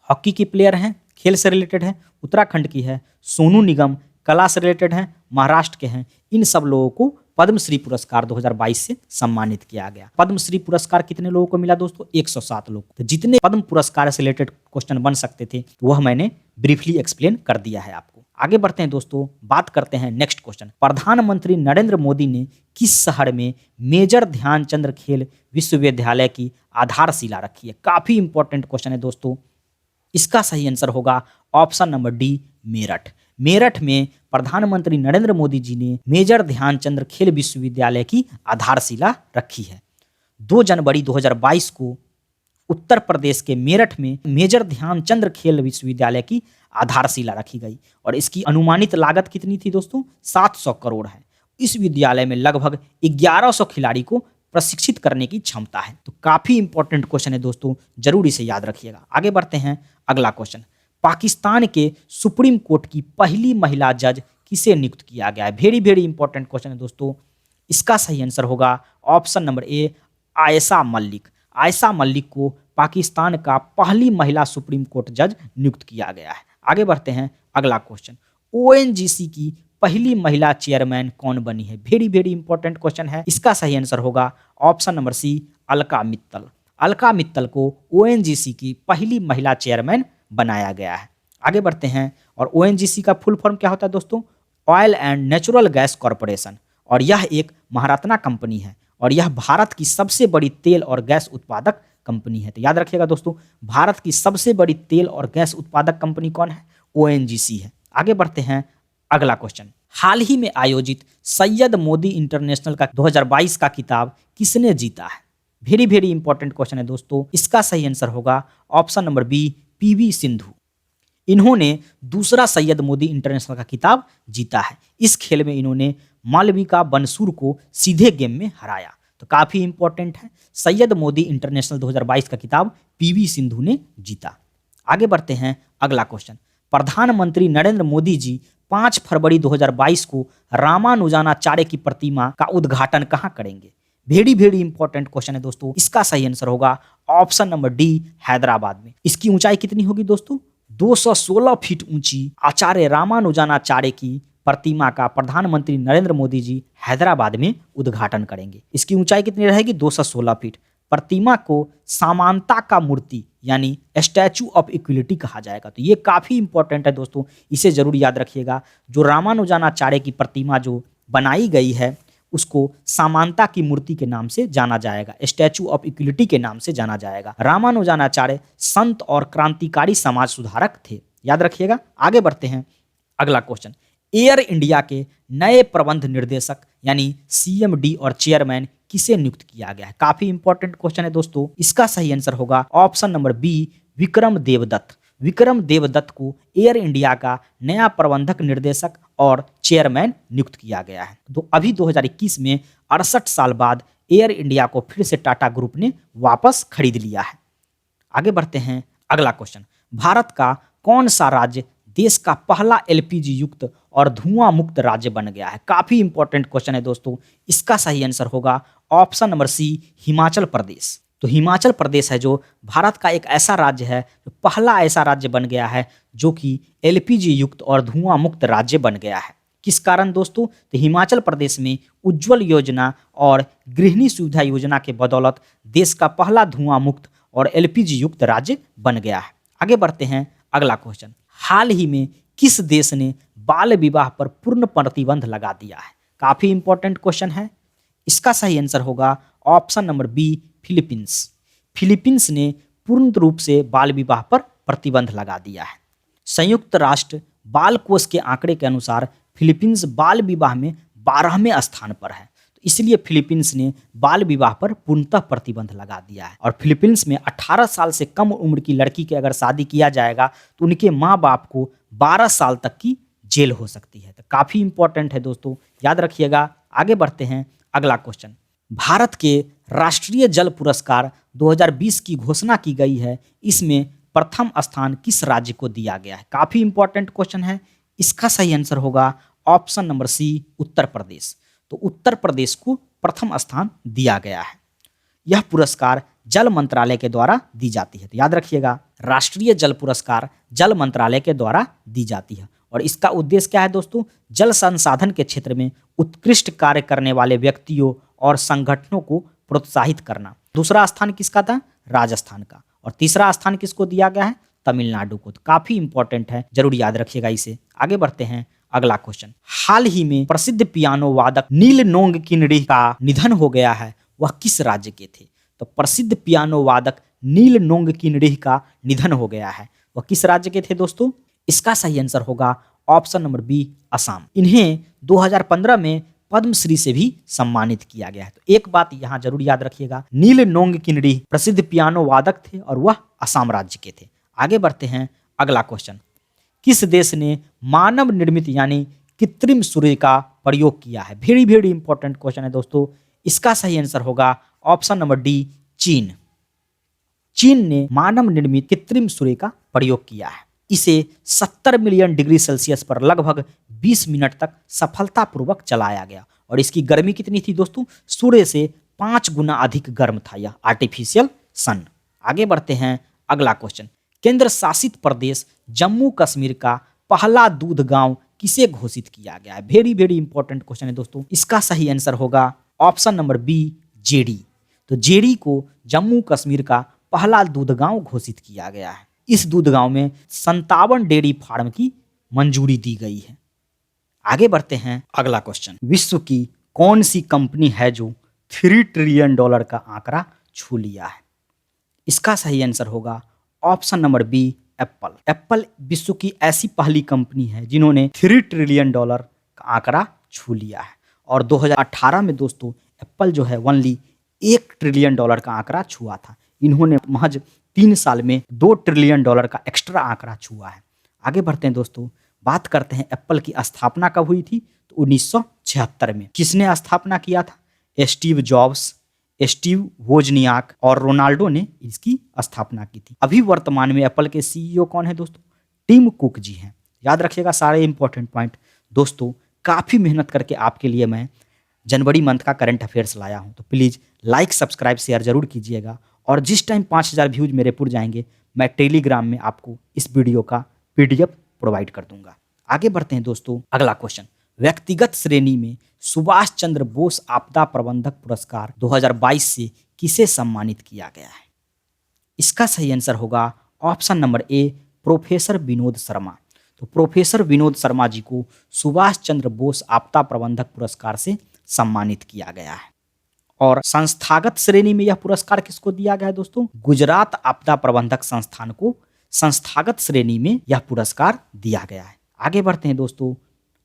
A: हॉकी की प्लेयर हैं, खेल से रिलेटेड है, उत्तराखंड की है। सोनू निगम कला से रिलेटेड हैं, महाराष्ट्र के हैं। इन सब लोगों को पद्मश्री पुरस्कार 2022 से सम्मानित किया गया। पद्मश्री पुरस्कार कितने लोगों को मिला दोस्तों? 107 लोग। तो जितने पद्म पुरस्कार से रिलेटेड क्वेश्चन बन सकते थे वह मैंने ब्रीफली एक्सप्लेन कर दिया है आपको। आगे बढ़ते हैं दोस्तों, बात करते हैं नेक्स्ट क्वेश्चन। प्रधानमंत्री नरेंद्र मोदी ने किस शहर में मेजर ध्यानचंद खेल विश्वविद्यालय की आधारशिला रखी है? काफी इंपॉर्टेंट क्वेश्चन है दोस्तों, इसका सही आंसर होगा option number D, Meerut. Meerut में प्रधानमंत्री नरेंद्र मोदी जी ने मेजर ध्यानचंद खेल विश्वविद्यालय की आधारशिला रखी है। 2 जनवरी 2022 को उत्तर प्रदेश के मेरठ में मेजर ध्यानचंद खेल विश्वविद्यालय की आधारशिला रखी गई और इसकी अनुमानित लागत कितनी थी दोस्तों? 700 करोड़ है। इस विद्यालय में लगभग 1100 खिलाड़ी को प्रशिक्षित करने की क्षमता है। तो काफ़ी इंपॉर्टेंट क्वेश्चन है दोस्तों, जरूर इसे याद रखिएगा। आगे बढ़ते हैं, अगला क्वेश्चन, पाकिस्तान के सुप्रीम कोर्ट की पहली महिला जज किसे नियुक्त किया गया है? वेरी वेरी इंपॉर्टेंट क्वेश्चन है दोस्तों। इसका सही आंसर होगा ऑप्शन नंबर ए, आयशा मलिक। आयशा मलिक को पाकिस्तान का पहली महिला सुप्रीम कोर्ट जज नियुक्त किया गया है। आगे बढ़ते हैं, अगला क्वेश्चन, ओएनजीसी की पहली महिला चेयरमैन कौन बनी है? वेरी वेरी इंपॉर्टेंट क्वेश्चन है। इसका सही आंसर होगा option number C, Alka Mittal. Alka Mittal को ओएनजीसी की पहली महिला चेयरमैन बनाया गया है। आगे बढ़ते हैं, और ओएनजीसी का फुल फॉर्म क्या होता है दोस्तों? Oil and natural gas corporation. और यह एक महारत्ना कंपनी है और यह भारत की सबसे बड़ी तेल और गैस उत्पादक कंपनी है। तो याद रखिएगा दोस्तों, भारत की सबसे बड़ी तेल और गैस उत्पादक कंपनी कौन है? ओएनजीसी है। आगे बढ़ते हैं, अगला क्वेश्चन, हाल ही में आयोजित सैयद मोदी इंटरनेशनल का 2022 का खिताब किसने जीता है? वेरी वेरी इंपॉर्टेंट क्वेश्चन है दोस्तों। इसका सही आंसर होगा option number B, PV Sindhu. इन्होंने दूसरा सैयद मोदी इंटरनेशनल का खिताब जीता है। इस खेल में इन्होंने मालविका बनसूर को सीधे गेम में हराया। तो काफी इंपॉर्टेंट है, सैयद मोदी इंटरनेशनल 2022 का खिताब पीवी सिंधु ने जीता। आगे बढ़ते हैं, अगला क्वेश्चन, प्रधानमंत्री नरेंद्र मोदी जी 5 फरवरी 2022 को रामानुजानाचार्य की प्रतिमा का उद्घाटन कहाँ करेंगे? वेरी वेरी इंपॉर्टेंट क्वेश्चन है दोस्तों। इसका सही आंसर होगा ऑप्शन नंबर डी, हैदराबाद में। इसकी ऊंचाई कितनी होगी दोस्तों? 216 फीट ऊंची आचार्य रामानुजानाचार्य की प्रतिमा का प्रधानमंत्री नरेंद्र मोदी जी हैदराबाद में उद्घाटन करेंगे। इसकी ऊंचाई कितनी रहेगी? 216 फीट। प्रतिमा को समानता का मूर्ति यानी स्टैचू ऑफ इक्विलिटी कहा जाएगा। तो ये काफ़ी इंपॉर्टेंट है दोस्तों, इसे जरूर याद रखिएगा। जो रामानुजानाचार्य की प्रतिमा जो बनाई गई है उसको समानता की मूर्ति के नाम से जाना जाएगा, स्टैचू ऑफ इक्विलिटी के नाम से जाना जाएगा। रामानुजानाचार्य संत और क्रांतिकारी समाज सुधारक थे, याद रखिएगा। आगे बढ़ते हैं, अगला क्वेश्चन, एयर इंडिया के नए प्रबंध निर्देशक यानी सीएमडी और चेयरमैन किसे नियुक्त किया गया है? काफी इंपॉर्टेंट क्वेश्चन है दोस्तों। इसका सही आंसर होगा option number B, Vikram Devdutt. Vikram Devdutt को एयर इंडिया का नया प्रबंधक निर्देशक और चेयरमैन नियुक्त किया गया है। तो अभी 2021 में 68 साल बाद एयर इंडिया को फिर से टाटा ग्रुप ने वापस खरीद लिया है। आगे बढ़ते हैं, अगला क्वेश्चन, भारत का कौन सा राज्य देश का पहला एलपीजी युक्त और धुआं मुक्त राज्य बन गया है? काफी इंपॉर्टेंट क्वेश्चन है दोस्तों। इसका सही आंसर होगा ऑप्शन नंबर सी, हिमाचल प्रदेश। तो हिमाचल प्रदेश है जो भारत का एक ऐसा राज्य है, जो पहला ऐसा राज्य बन गया है जो कि एलपीजी युक्त और धुआं मुक्त राज्य बन गया है। किस कारण दोस्तों? तो हिमाचल प्रदेश में उज्ज्वल योजना और गृहिणी सुविधा योजना के बदौलत देश का पहला धुआं मुक्त और एलपीजी युक्त राज्य बन गया है। आगे बढ़ते हैं, अगला क्वेश्चन, हाल ही में किस देश ने बाल विवाह पर पूर्ण प्रतिबंध लगा दिया है? काफी इंपॉर्टेंट क्वेश्चन है। इसका सही आंसर होगा option number B, Philippines. Philippines ने पूर्ण रूप से बाल विवाह पर प्रतिबंध लगा दिया है। संयुक्त राष्ट्र बाल कोष के आंकड़े के अनुसार फिलीपींस बाल विवाह में 12वें स्थान पर है। तो इसलिए फिलीपींस ने बाल विवाह पर पूर्णतः प्रतिबंध लगा दिया है। और फिलीपींस में 18 साल से कम उम्र की लड़की की अगर शादी किया जाएगा तो उनके माँ बाप को 12 साल तक की जेल हो सकती है। तो काफ़ी इंपॉर्टेंट है दोस्तों, याद रखिएगा। आगे बढ़ते हैं, अगला क्वेश्चन, भारत के राष्ट्रीय जल पुरस्कार 2020 की घोषणा की गई है, इसमें प्रथम स्थान किस राज्य को दिया गया है? काफ़ी इंपॉर्टेंट क्वेश्चन है। इसका सही आंसर होगा ऑप्शन नंबर सी, उत्तर प्रदेश। तो उत्तर प्रदेश को प्रथम स्थान दिया गया है। यह पुरस्कार जल मंत्रालय के द्वारा दी जाती है। तो याद रखिएगा, राष्ट्रीय जल पुरस्कार जल मंत्रालय के द्वारा दी जाती है और इसका उद्देश्य क्या है दोस्तों? जल संसाधन के क्षेत्र में उत्कृष्ट कार्य करने वाले व्यक्तियों और संगठनों को प्रोत्साहित करना। दूसरा स्थान किसका था? राजस्थान का। और तीसरा स्थान किसको दिया गया है? तमिलनाडु को। तो काफी इंपॉर्टेंट है, जरूर याद रखिएगा इसे। आगे बढ़ते हैं, अगला क्वेश्चन, हाल ही में प्रसिद्ध पियानो वादक नील नोंगकिन का निधन हो गया है, वह किस राज्य के थे? तो प्रसिद्ध पियानो वादक नील नोंगकिन का निधन हो गया है, वह किस राज्य के थे दोस्तों? इसका सही आंसर होगा ऑप्शन नंबर बी असम। इन्हें 2015 में पद्मश्री से भी सम्मानित किया गया है। तो एक बात यहाँ जरूर याद रखिएगा, नील नोंगकिनरी प्रसिद्ध पियानो वादक थे और वह असम राज्य के थे। आगे बढ़ते हैं अगला क्वेश्चन, किस देश ने मानव निर्मित यानी कृत्रिम सूर्य का प्रयोग किया है? वेरी वेरी इंपॉर्टेंट क्वेश्चन है दोस्तों। इसका सही आंसर होगा ऑप्शन नंबर डी चीन। चीन ने मानव निर्मित कृत्रिम सूर्य का प्रयोग किया है। इसे 70 मिलियन डिग्री सेल्सियस पर लगभग 20 मिनट तक सफलतापूर्वक चलाया गया और इसकी गर्मी कितनी थी दोस्तों? सूर्य से 5 गुना अधिक गर्म था यह आर्टिफिशियल सन। आगे बढ़ते हैं अगला क्वेश्चन, केंद्र शासित प्रदेश जम्मू कश्मीर का पहला दूध गांव किसे घोषित किया गया है? वेरी वेरी इंपॉर्टेंट क्वेश्चन है दोस्तों। इसका सही आंसर होगा ऑप्शन नंबर बी जेडी। तो जेडी को जम्मू कश्मीर का पहला दूध गांव घोषित किया गया है। इस दूध गांव में 57 डेयरी फार्म की मंजूरी दी गई है। आगे बढ़ते हैं अगला क्वेश्चन, विश्व की कौन सी कंपनी है जो $3 ट्रिलियन का आंकड़ा छू लिया है? इसका सही आंसर होगा option number B Apple. Apple विश्व की ऐसी पहली कंपनी है जिन्होंने $3 ट्रिलियन का आंकड़ा छू लिया है और 2018 में दोस्तों एप्पल जो है ओनली $1 ट्रिलियन का आंकड़ा छुआ था। इन्होंने महज 3 साल में $2 ट्रिलियन का एक्स्ट्रा आंकड़ा छुआ है। आगे बढ़ते हैं दोस्तों, बात करते हैं एप्पल की स्थापना कब हुई थी? तो 1976 में। किसने स्थापना किया था? स्टीव जॉब्स, स्टीव वोजनियाक और रोनाल्डो ने इसकी स्थापना की थी। अभी वर्तमान में एप्पल के सीईओ कौन है दोस्तों? टिम कुक जी हैं। याद रखिएगा सारे इंपॉर्टेंट पॉइंट। दोस्तों काफ़ी मेहनत करके आपके लिए मैं जनवरी मंथ का करंट अफेयर्स लाया हूं, तो प्लीज़ लाइक सब्सक्राइब शेयर जरूर कीजिएगा और जिस टाइम 5000 व्यूज मेरे पुर जाएंगे मैं टेलीग्राम में आपको इस वीडियो का PDF प्रोवाइड कर दूंगा। आगे बढ़ते हैं दोस्तों, अगला क्वेश्चन, व्यक्तिगत श्रेणी में सुभाष चंद्र बोस आपदा प्रबंधक पुरस्कार 2022 से किसे सम्मानित किया गया है? इसका सही आंसर होगा ऑप्शन नंबर ए प्रोफेसर विनोद शर्मा। तो प्रोफेसर विनोद शर्मा जी को सुभाष चंद्र बोस आपदा प्रबंधक पुरस्कार से सम्मानित किया गया है। और संस्थागत श्रेणी में यह पुरस्कार किसको दिया गया है दोस्तों? गुजरात आपदा प्रबंधक संस्थान को संस्थागत श्रेणी में यह पुरस्कार दिया गया है। आगे बढ़ते हैं दोस्तों,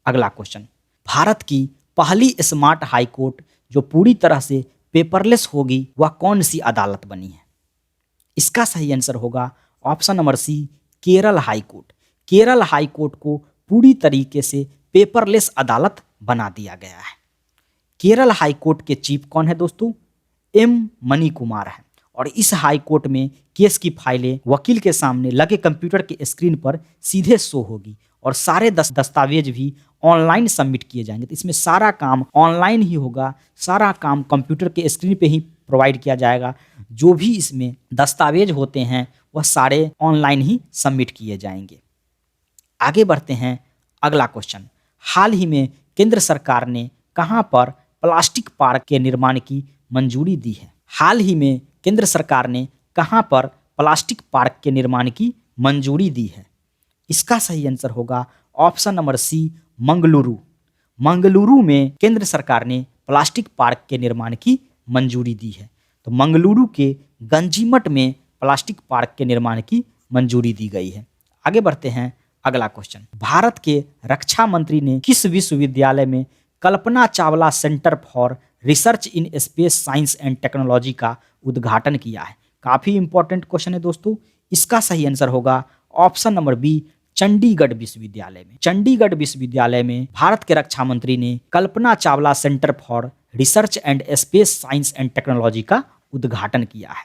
A: अगला क्वेश्चन, भारत की पहली स्मार्ट हाई कोर्ट जो पूरी तरह से पेपरलेस होगी वह कौन सी अदालत बनी है? इसका सही आंसर होगा option number C Kerala high court. Kerala high court को पूरी तरीके से पेपरलेस अदालत बना दिया गया है। केरल हाई कोर्ट के चीफ कौन है दोस्तों? M मनी कुमार है और इस हाई कोर्ट में केस की फाइलें वकील के सामने लगे कंप्यूटर के स्क्रीन पर सीधे शो होगी और सारे दस्तावेज भी ऑनलाइन सबमिट किए जाएंगे। तो इसमें सारा काम ऑनलाइन ही होगा, सारा काम कंप्यूटर के स्क्रीन पे ही प्रोवाइड किया जाएगा। जो भी इसमें दस्तावेज होते हैं वह सारे ऑनलाइन ही सबमिट किए जाएंगे। आगे बढ़ते हैं अगला क्वेश्चन, हाल ही में केंद्र सरकार ने कहां पर प्लास्टिक पार्क के निर्माण की मंजूरी दी है? हाल ही में केंद्र सरकार ने कहां पर प्लास्टिक पार्क के निर्माण की मंजूरी दी है? इसका सही आंसर होगा option number C Mangaluru. Mangaluru में केंद्र सरकार ने प्लास्टिक पार्क के निर्माण की मंजूरी दी है। तो मंगलुरु के गंजीमठ में प्लास्टिक पार्क के निर्माण की मंजूरी दी गई है। आगे बढ़ते हैं अगला क्वेश्चन, भारत के रक्षा मंत्री ने किस विश्वविद्यालय में Kalpana Chawla centre for research in space science and technology का उद्घाटन किया है? काफ़ी इंपॉर्टेंट क्वेश्चन है दोस्तों। इसका सही आंसर होगा ऑप्शन नंबर बी चंडीगढ़ विश्वविद्यालय में। चंडीगढ़ विश्वविद्यालय में भारत के रक्षा मंत्री ने Kalpana Chawla centre for research and space science and technology का उद्घाटन किया है।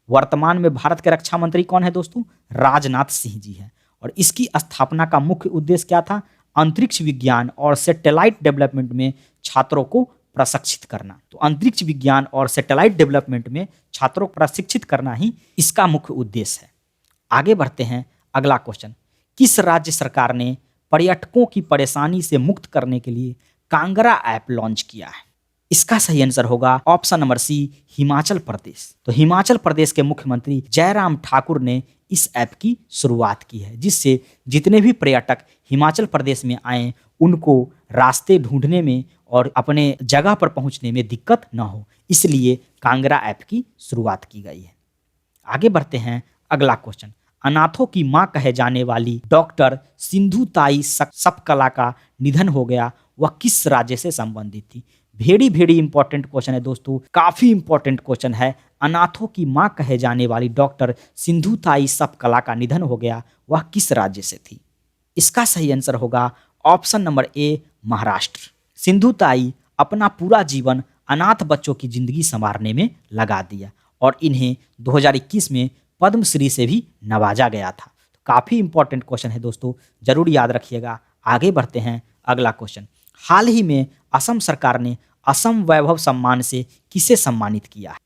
A: वर्तमान में भारत के रक्षा मंत्री कौन है दोस्तों? राजनाथ सिंह जी हैं और इसकी स्थापना का मुख्य उद्देश्य क्या था? अंतरिक्ष विज्ञान और सैटेलाइट डेवलपमेंट में छात्रों को प्रशिक्षित करना। तो अंतरिक्ष विज्ञान और सैटेलाइट डेवलपमेंट में छात्रों को प्रशिक्षित करना ही इसका मुख्य उद्देश्य है। आगे बढ़ते हैं अगला क्वेश्चन, किस राज्य सरकार ने पर्यटकों की परेशानी से मुक्त करने के लिए कांगड़ा ऐप लॉन्च किया है? इसका सही आंसर होगा ऑप्शन नंबर सी हिमाचल प्रदेश। तो हिमाचल प्रदेश के मुख्यमंत्री जयराम ठाकुर ने इस ऐप की शुरुआत की है, जिससे जितने भी पर्यटक हिमाचल प्रदेश में आए उनको रास्ते ढूंढने में और अपने जगह पर पहुंचने में दिक्कत न हो, इसलिए कांगड़ा ऐप की शुरुआत की गई है। आगे बढ़ते हैं अगला क्वेश्चन, अनाथों की मां कहे जाने वाली डॉक्टर सिंधुताई सपकला का निधन हो गया, वह किस राज्य से संबंधित थी? वेरी वेरी इंपॉर्टेंट क्वेश्चन है दोस्तों, काफी इंपॉर्टेंट क्वेश्चन है। अनाथों की मां कहे जाने वाली डॉक्टर सिंधुताई सपकला का निधन हो गया, वह किस राज्य से थी? इसका सही आंसर होगा ऑप्शन नंबर ए, महाराष्ट्र। सिंधुताई अपना पूरा जीवन अनाथ बच्चों की जिंदगी संवारने में लगा दिया और इन्हें 2021 में पद्मश्री से भी नवाजा गया था। तो काफ़ी इंपॉर्टेंट क्वेश्चन है दोस्तों, जरूर याद रखिएगा। आगे बढ़ते हैं, अगला क्वेश्चन। हाल ही में असम सरकार ने असम वैभव सम्मान से किसे सम्मानित किया है?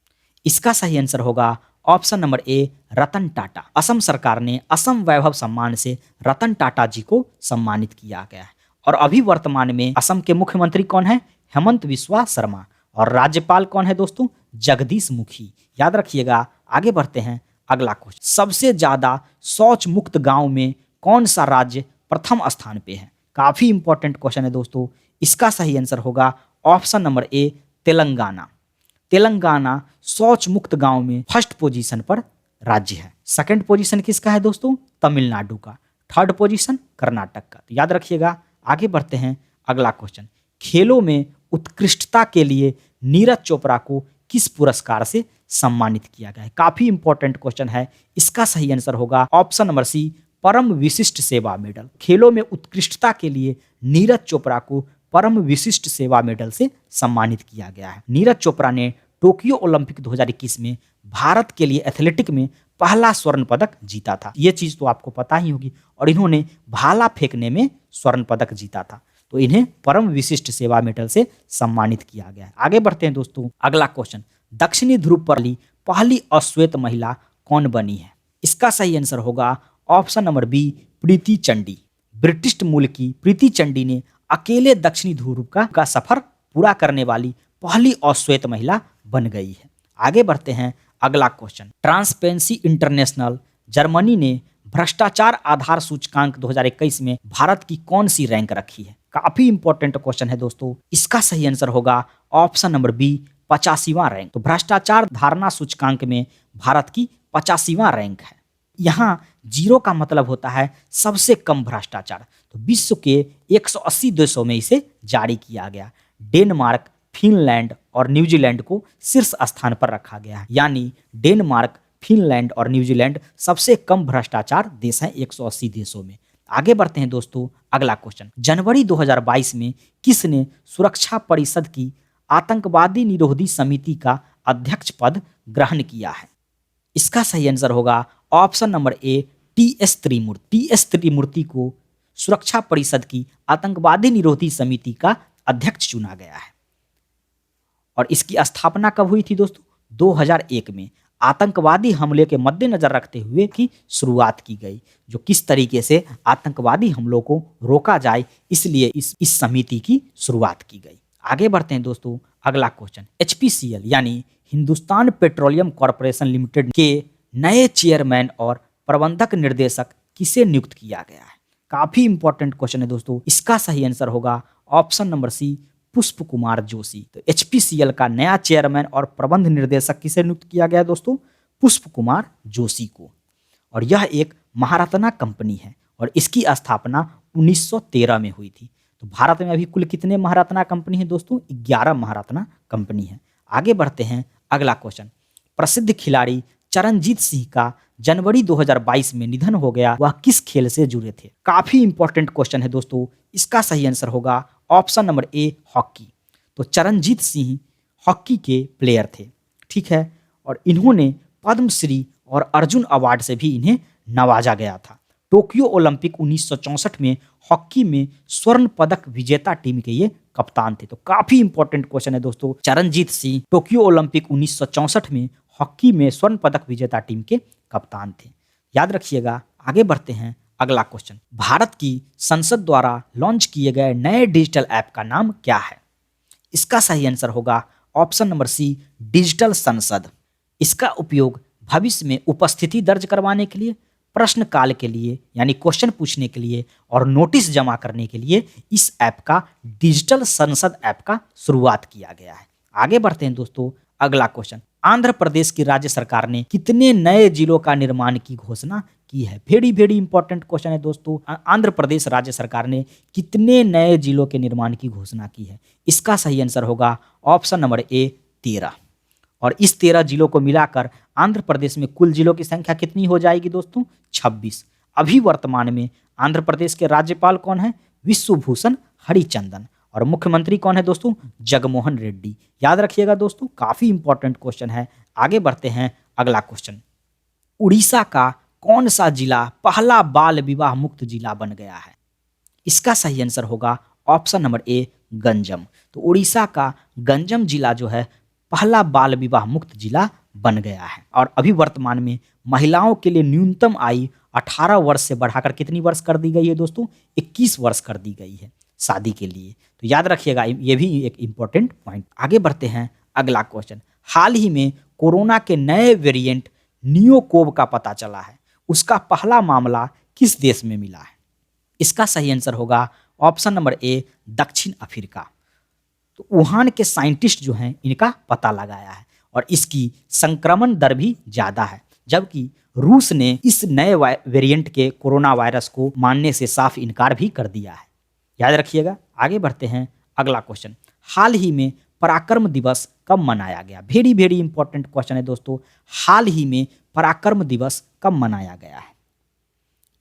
A: इसका सही आंसर होगा ऑप्शन नंबर ए, रतन टाटा। असम सरकार ने असम वैभव सम्मान से रतन टाटा जी को सम्मानित किया गया है। और अभी वर्तमान में असम के मुख्यमंत्री कौन है? हेमंत बिस्वा शर्मा। और राज्यपाल कौन है दोस्तों? जगदीश मुखी। याद रखिएगा। आगे बढ़ते हैं, अगला क्वेश्चन। सबसे ज्यादा शौच मुक्त गांव में कौन सा राज्य प्रथम स्थान पे है? काफी इंपॉर्टेंट क्वेश्चन है दोस्तों। इसका सही आंसर होगा ऑप्शन नंबर ए, तेलंगाना। तेलंगाना शौच मुक्त गांव में फर्स्ट पोजीशन पर राज्य है। सेकंड पोजीशन किसका है दोस्तों? तमिलनाडु का। थर्ड पोजीशन कर्नाटक का। तो याद रखिएगा। आगे बढ़ते हैं, अगला क्वेश्चन। खेलों में उत्कृष्टता के लिए नीरज चोपड़ा को किस पुरस्कार से सम्मानित किया गया है? काफी इंपॉर्टेंट क्वेश्चन है। इसका सही आंसर होगा ऑप्शन नंबर सी, परम विशिष्ट सेवा मेडल। खेलों में उत्कृष्टता के लिए नीरज चोपड़ा को परम विशिष्ट सेवा मेडल से सम्मानित किया गया है। नीरज चोपड़ा ने टोक्यो ओलंपिक 2021 में भारत के लिए एथलेटिक में पहला स्वर्ण पदक जीता था। ये चीज तो आपको पता ही होगी। और इन्होंने भाला फेंकने में स्वर्ण पदक जीता था। तो इन्हें परम विशिष्ट सेवा मेडल से सम्मानित किया गया है। आगे बढ़ते हैं दोस्तों, अगला क्वेश्चन। दक्षिणी ध्रुव पर पहली अश्वेत महिला कौन बनी है? इसका सही आंसर होगा ऑप्शन नंबर बी, प्रीति चंडी। ब्रिटिश मूल की प्रीति चंडी ने अकेले दक्षिणी ध्रुव का सफर पूरा करने वाली पहली अश्वेत महिला बन गई है। आगे बढ़ते हैं, अगला क्वेश्चन। ट्रांसपेरेंसी इंटरनेशनल जर्मनी ने भ्रष्टाचार आधार सूचकांक 2021 में भारत की कौन सी रैंक रखी है? काफी इंपॉर्टेंट क्वेश्चन है दोस्तों। इसका सही आंसर होगा ऑप्शन नंबर बी, 85वां रैंक। तो भ्रष्टाचार धारणा सूचकांक में भारत की 85वां रैंक है। यहाँ 0 का मतलब होता है सबसे कम भ्रष्टाचार। तो विश्व के 180 देशों में इसे जारी किया गया। डेनमार्क, फिनलैंड और न्यूजीलैंड को शीर्ष स्थान पर रखा गया है। यानी डेनमार्क, फिनलैंड और न्यूजीलैंड सबसे कम भ्रष्टाचार देश हैं 180 देशों में। आगे बढ़ते हैं दोस्तों, अगला क्वेश्चन। जनवरी 2022 में किसने सुरक्षा परिषद की आतंकवादी निरोधी समिति का अध्यक्ष पद ग्रहण किया है? इसका सही आंसर होगा option number A, TS. Tirumurti. TS. Tirumurti को सुरक्षा परिषद की आतंकवादी निरोधी समिति का अध्यक्ष चुना गया है। और इसकी स्थापना कब हुई थी दोस्तों? 2001 में। आतंकवादी हमले के मद्देनजर रखते हुए की शुरुआत की गई, जो किस तरीके से आतंकवादी हमलों को रोका जाए, इसलिए इस समिति की शुरुआत की गई। आगे बढ़ते हैं दोस्तों, अगला क्वेश्चन। HPCL यानी हिंदुस्तान पेट्रोलियम कॉर्पोरेशन लिमिटेड के नए चेयरमैन और प्रबंधक निर्देशक किसे नियुक्त किया गया है? काफी इंपॉर्टेंट क्वेश्चन है दोस्तों। इसका सही आंसर होगा ऑप्शन नंबर सी, पुष्प कुमार जोशी। तो HPCL का नया चेयरमैन और प्रबंध निर्देशक किसे नियुक्त किया गया दोस्तों? पुष्प कुमार जोशी को। और यह एक महारत्ना कंपनी है और इसकी स्थापना 1913 में हुई थी। तो भारत में अभी कुल कितने महारत्ना कंपनी है दोस्तों? 11 महारत्ना कंपनी है। आगे बढ़ते हैं, अगला क्वेश्चन। प्रसिद्ध खिलाड़ी चरणजीत सिंह का जनवरी 2022 में निधन हो गया, वह किस खेल से जुड़े थे? काफी इंपॉर्टेंट क्वेश्चन है दोस्तों। इसका सही आंसर होगा ऑप्शन नंबर ए, हॉकी। तो चरणजीत सिंह हॉकी के प्लेयर थे, ठीक है। और इन्होंने पद्मश्री और अर्जुन अवार्ड से भी इन्हें नवाजा गया था। टोक्यो ओलंपिक 1964 में हॉकी में स्वर्ण पदक विजेता टीम के ये कप्तान थे। तो काफी इंपॉर्टेंट क्वेश्चन है दोस्तों। चरणजीत सिंह टोक्यो ओलंपिक 1964 में हॉकी में स्वर्ण पदक विजेता टीम के कप्तान थे। याद रखिएगा। आगे बढ़ते हैं, अगला क्वेश्चन। भारत की संसद द्वारा लॉन्च किए गए नए डिजिटल ऐप का नाम क्या है? इसका सही आंसर होगा ऑप्शन नंबर सी, डिजिटल संसद। इसका उपयोग भविष्य में उपस्थिति दर्ज करवाने के लिए, प्रश्न काल के लिए यानी क्वेश्चन पूछने के लिए और नोटिस जमा करने के लिए इस ऐप का डिजिटल संसद ऐप का शुरुआत किया गया है। आगे बढ़ते हैं दोस्तों, अगला क्वेश्चन। आंध्र प्रदेश की राज्य सरकार ने कितने नए जिलों का निर्माण की घोषणा की है। वेरी इंपॉर्टेंट क्वेश्चन है दोस्तों। आंध्र प्रदेश राज्य सरकार ने कितने नए जिलों के निर्माण की घोषणा की है? इसका सही आंसर होगा ऑप्शन नंबर ए 13। और इस 13 जिलों को मिलाकर आंध्र प्रदेश में कुल जिलों की संख्या कितनी हो जाएगी दोस्तों? 26। अभी वर्तमान में आंध्र प्रदेश के राज्यपाल कौन है? विश्वभूषण हरिचंदन। और मुख्यमंत्री कौन है दोस्तों? जगनमोहन रेड्डी। याद रखिएगा दोस्तों, काफी इंपॉर्टेंट क्वेश्चन है। आगे बढ़ते हैं, अगला क्वेश्चन। उड़ीसा का कौन सा जिला पहला बाल विवाह मुक्त जिला बन गया है? इसका सही आंसर होगा ऑप्शन नंबर ए गंजम। तो उड़ीसा का गंजम जिला जो है पहला बाल विवाह मुक्त जिला बन गया है। और अभी वर्तमान में महिलाओं के लिए न्यूनतम आयु 18 वर्ष से बढ़ाकर कितनी वर्ष कर दी गई है दोस्तों? 21 वर्ष कर दी गई है शादी के लिए। तो याद रखिएगा, ये भी एक इंपॉर्टेंट पॉइंट। आगे बढ़ते हैं, अगला क्वेश्चन। हाल ही में कोरोना के नए वेरिएंट नियोकोव का पता चला है, उसका पहला मामला किस देश में मिला है? इसका सही आंसर होगा ऑप्शन नंबर ए दक्षिण अफ्रीका। तो वुहान के साइंटिस्ट जो हैं इनका पता लगाया है और इसकी संक्रमण दर भी ज़्यादा है, जबकि रूस ने इस नए वेरिएंट के कोरोना वायरस को मानने से साफ इनकार भी कर दिया है। याद रखिएगा। आगे बढ़ते हैं, अगला क्वेश्चन। हाल ही में पराक्रम दिवस कब मनाया गया? वेरी इंपॉर्टेंट क्वेश्चन है दोस्तों। हाल ही में पराक्रम दिवस कब मनाया गया है?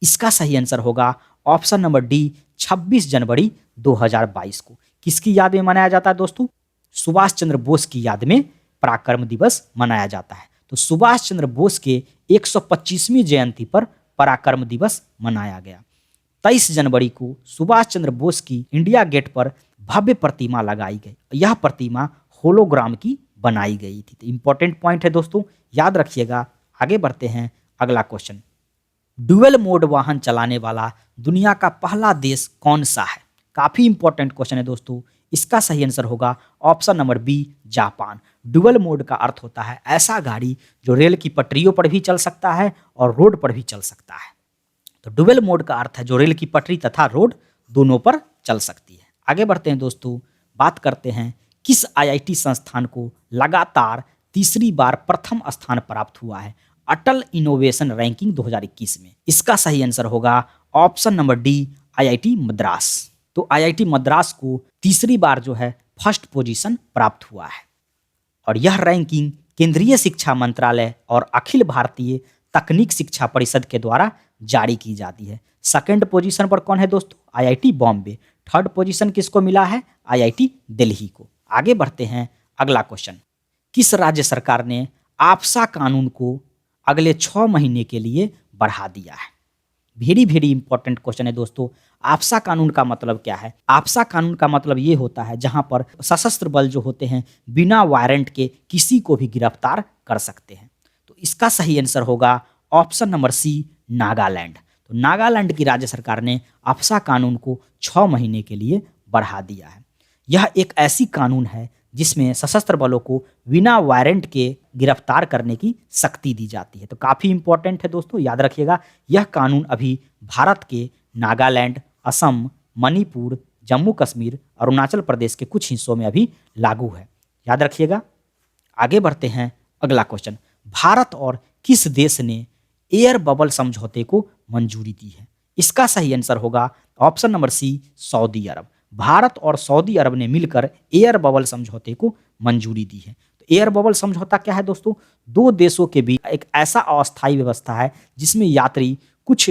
A: इसका सही आंसर होगा ऑप्शन नंबर डी 26 जनवरी 2022 को। किसकी याद में मनाया जाता है दोस्तों? सुभाष चंद्र बोस की याद में पराक्रम दिवस मनाया जाता है। तो सुभाष चंद्र बोस के 125वीं जयंती पर पराक्रम दिवस मनाया गया। 23 जनवरी को सुभाष चंद्र बोस की इंडिया गेट पर भव्य प्रतिमा लगाई गई। यह प्रतिमा होलोग्राम की बनाई गई थी। तो इंपॉर्टेंट पॉइंट है दोस्तों, याद रखिएगा। आगे बढ़ते हैं, अगला क्वेश्चन। डुअल मोड वाहन चलाने वाला दुनिया का पहला देश कौन सा है? काफी इंपॉर्टेंट क्वेश्चन है दोस्तों। इसका सही आंसर होगा option number B Japan. Dual mode का अर्थ होता है ऐसा गाड़ी जो रेल की पटरियों पर भी चल सकता है और रोड पर भी चल सकता है। तो डुअल मोड का अर्थ है जो रेल की पटरी तथा रोड दोनों पर चल सकती है। आगे बढ़ते हैं दोस्तों, बात करते हैं किस आईआईटी संस्थान को लगातार तीसरी बार प्रथम स्थान प्राप्त हुआ है अटल इनोवेशन रैंकिंग 2021 में? इसका सही आंसर होगा option number D IIT Madras. तो आईआईटी मद्रास को तीसरी बार जो है फर्स्ट पोजीशन प्राप्त हुआ है और यह रैंकिंग केंद्रीय शिक्षा मंत्रालय और अखिल भारतीय तकनीक शिक्षा परिषद के द्वारा जारी की जाती है। सेकंड पोजीशन पर कौन है दोस्तों? आईआईटी बॉम्बे। थर्ड पोजीशन किसको मिला है? आईआईटी दिल्ली को। आगे बढ़ते हैं, अगला क्वेश्चन। किस राज्य सरकार ने आपसा कानून को अगले 6 महीने के लिए बढ़ा दिया है? वेरी इंपॉर्टेंट क्वेश्चन है दोस्तों। आपसा कानून का मतलब क्या है? आपसा कानून का मतलब ये होता है जहां पर सशस्त्र बल जो होते हैं बिना वारंट के किसी को भी गिरफ्तार कर सकते हैं। तो इसका सही आंसर होगा ऑप्शन नंबर सी नागालैंड। तो नागालैंड की राज्य सरकार ने आपसा कानून को 6 महीने के लिए बढ़ा दिया है। यह एक ऐसी कानून है जिसमें सशस्त्र बलों को बिना वारंट के गिरफ्तार करने की शक्ति दी जाती है। तो काफ़ी इंपॉर्टेंट है दोस्तों, याद रखिएगा। यह कानून अभी भारत के नागालैंड, असम, मणिपुर, जम्मू कश्मीर, अरुणाचल प्रदेश के कुछ हिस्सों में अभी लागू है। याद रखिएगा। आगे बढ़ते हैं, अगला क्वेश्चन। भारत और किस देश ने एयर बबल समझौते को मंजूरी दी है? इसका सही आंसर होगा ऑप्शन नंबर सी सऊदी अरब। भारत और सऊदी अरब ने मिलकर एयर बबल समझौते को मंजूरी दी है। तो एयर बबल समझौता क्या है दोस्तों? दो देशों के बीच एक ऐसा अस्थायी व्यवस्था है जिसमें यात्री कुछ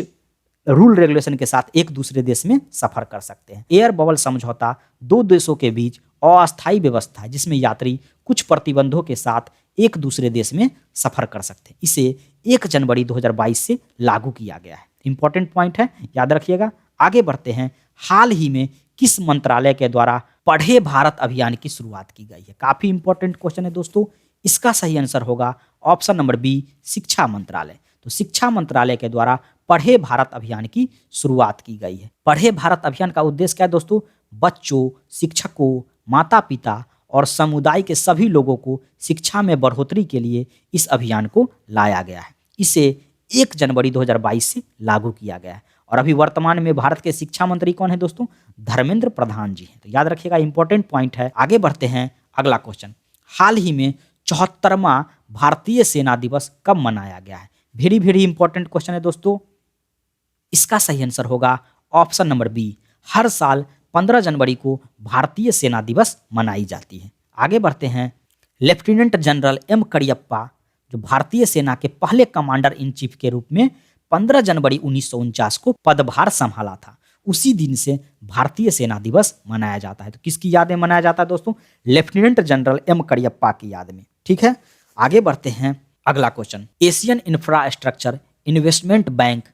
A: रूल रेगुलेशन के साथ एक दूसरे देश में सफर कर सकते हैं। एयर बबल समझौता दो देशों के बीच अस्थायी व्यवस्था है जिसमें यात्री कुछ प्रतिबंधों के साथ एक दूसरे देश में सफर कर सकते हैं। इसे 1 जनवरी 2022 से लागू किया गया है। इंपॉर्टेंट पॉइंट है, याद रखिएगा। आगे बढ़ते हैं। हाल ही में किस मंत्रालय के द्वारा पढ़े भारत अभियान की शुरुआत की गई है? काफी इंपॉर्टेंट क्वेश्चन है दोस्तों। इसका सही आंसर होगा ऑप्शन नंबर बी शिक्षा मंत्रालय। तो शिक्षा मंत्रालय के द्वारा पढ़े भारत अभियान की शुरुआत की गई है। पढ़े भारत अभियान का उद्देश्य क्या है दोस्तों? बच्चों, शिक्षकों, माता पिता और समुदाय के सभी लोगों को शिक्षा में बढ़ोतरी के लिए इस अभियान को लाया गया है। इसे 1 जनवरी 2022 से लागू किया गया है और अभी वर्तमान में भारत के शिक्षा मंत्री कौन है दोस्तों? धर्मेंद्र प्रधान जी हैं। तो याद रखिएगा, इंपॉर्टेंट पॉइंट है। आगे बढ़ते हैं, अगला क्वेश्चन। हाल ही में 74वां भारतीय सेना दिवस कब मनाया गया है? वेरी इंपॉर्टेंट क्वेश्चन है दोस्तों। इसका सही आंसर होगा ऑप्शन नंबर बी, हर साल 15 जनवरी को भारतीय सेना दिवस मनाई जाती है। आगे बढ़ते हैं, लेफ्टिनेंट जनरल एम करियप्पा जो भारतीय सेना के पहले कमांडर इन चीफ के रूप में 15 जनवरी 1949 को पदभार संभाला था, उसी दिन से भारतीय सेना दिवस मनाया जाता है। तो किसकी याद में मनाया जाता है दोस्तों? लेफ्टिनेंट जनरल एम करियप्पा की याद में। ठीक है, आगे बढ़ते हैं, अगला question, Asian infrastructure investment bank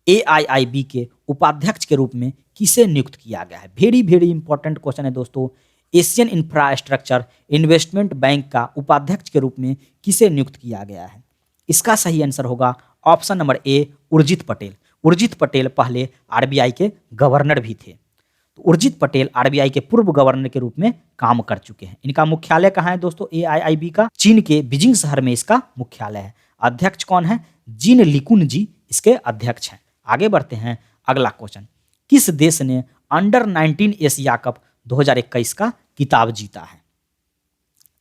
A: AIIB के उपाध्यक्ष के रूप में किसे नियुक्त किया गया है? वेरी वेरी इंपॉर्टेंट क्वेश्चन है दोस्तों। एशियन इंफ्रास्ट्रक्चर इन्वेस्टमेंट बैंक का उपाध्यक्ष के रूप में किसे नियुक्त किया गया है? इसका सही आंसर होगा ऑप्शन नंबर ए, उर्जित पटेल। उर्जित पटेल पहले RBI के गवर्नर भी थे। तो उर्जित पटेल RBI के पूर्व गवर्नर के रूप में काम कर चुके हैं। इनका मुख्यालय कहाँ है दोस्तों? AIIB का चीन के बीजिंग शहर में इसका मुख्यालय है। अध्यक्ष कौन है? जिन लिकुन जी इसके अध्यक्ष हैं। आगे बढ़ते हैं, अगला क्वेश्चन, किस देश ने अंडर 19 एशिया कप 2021 का किताब जीता है?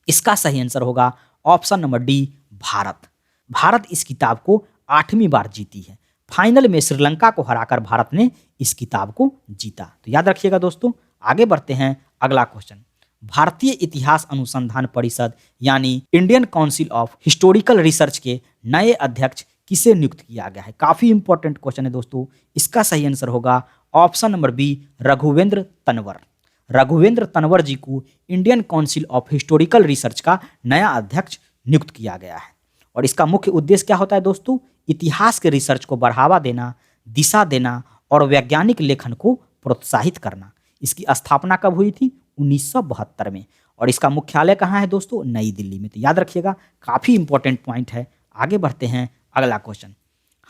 A: इसका सही आंसर होगा option number D, Bharat. Bharat इस किताब को 8वीं बार जीती है। फाइनल में श्रीलंका को हराकर भारत ने इस किताब को जीता। तो याद रखिएगा दोस्तों। आगे बढ़ते हैं, अगला क्वेश्चन, भारतीय इतिहास अनुसंधान परिषद यानी Indian Council of Historical research के नए अध्यक्ष किसे नियुक्त किया गया है? काफी इंपॉर्टेंट क्वेश्चन है दोस्तों। इसका सही आंसर होगा option number B, Raghvendra Tanwar. Raghvendra Tanwar ji को Indian Council of Historical Research का नया अध्यक्ष नियुक्त किया गया है। और इसका मुख्य उद्देश्य क्या होता है दोस्तों? इतिहास के रिसर्च को बढ़ावा देना, दिशा देना और वैज्ञानिक लेखन को प्रोत्साहित करना। इसकी स्थापना कब हुई थी? 1972 में। और इसका मुख्यालय कहाँ है दोस्तों? नई दिल्ली में। तो याद रखिएगा, काफ़ी इंपॉर्टेंट पॉइंट है। आगे बढ़ते हैं, अगला क्वेश्चन,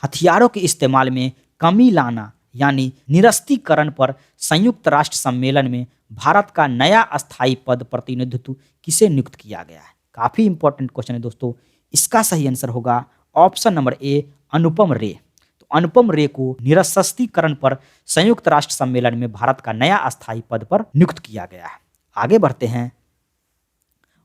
A: हथियारों के इस्तेमाल में कमी लाना यानी निरस्तीकरण पर संयुक्त राष्ट्र सम्मेलन में भारत का नया अस्थायी पद प्रतिनिधित्व किसे नियुक्त किया गया है? काफ़ी इंपॉर्टेंट क्वेश्चन है दोस्तों। इसका सही आंसर होगा ऑप्शन नंबर ए, अनुपम रे। तो अनुपम रे को निरस्तीकरण पर संयुक्त राष्ट्र सम्मेलन में भारत का नया अस्थायी पद पर नियुक्त किया गया है। आगे बढ़ते हैं,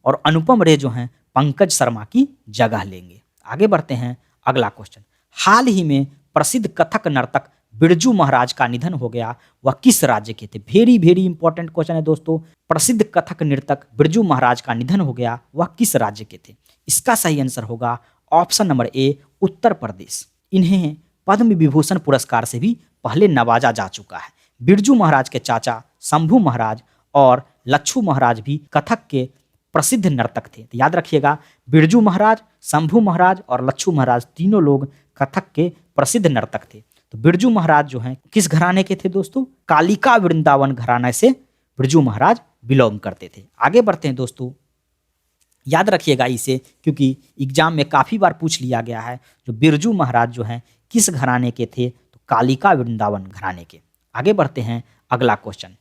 A: और अनुपम रे जो हैं पंकज शर्मा की जगह लेंगे। आगे बढ़ते हैं, अगला क्वेश्चन, हाल ही में प्रसिद्ध कथक नर्तक बिरजू महाराज का निधन हो गया, वह किस राज्य के थे? वेरी वेरी इंपॉर्टेंट क्वेश्चन है दोस्तों। प्रसिद्ध कथक नर्तक बिरजू महाराज का निधन हो गया, वह किस राज्य के थे? इसका सही आंसर होगा ऑप्शन नंबर ए, उत्तर प्रदेश। इन्हें पद्म विभूषण पुरस्कार से भी पहले नवाजा जा चुका है। बिरजू महाराज के चाचा शंभू महाराज और लच्छू महाराज भी कथक के प्रसिद्ध नर्तक थे। तो याद रखिएगा, बिरजू महाराज, शंभू महाराज और लच्छू महाराज तीनों लोग कथक के प्रसिद्ध नर्तक थे। तो बिरजू महाराज जो हैं किस घराने के थे दोस्तों? कालिका वृंदावन घराने से बिरजू महाराज बिलोंग करते थे। आगे बढ़ते हैं दोस्तों, याद रखिएगा इसे, क्योंकि एग्जाम में काफ़ी बार पूछ लिया गया है। जो बिरजू महाराज जो हैं किस घराने के थे? तो कालिका वृंदावन घराने के। आगे बढ़ते हैं, अगला question,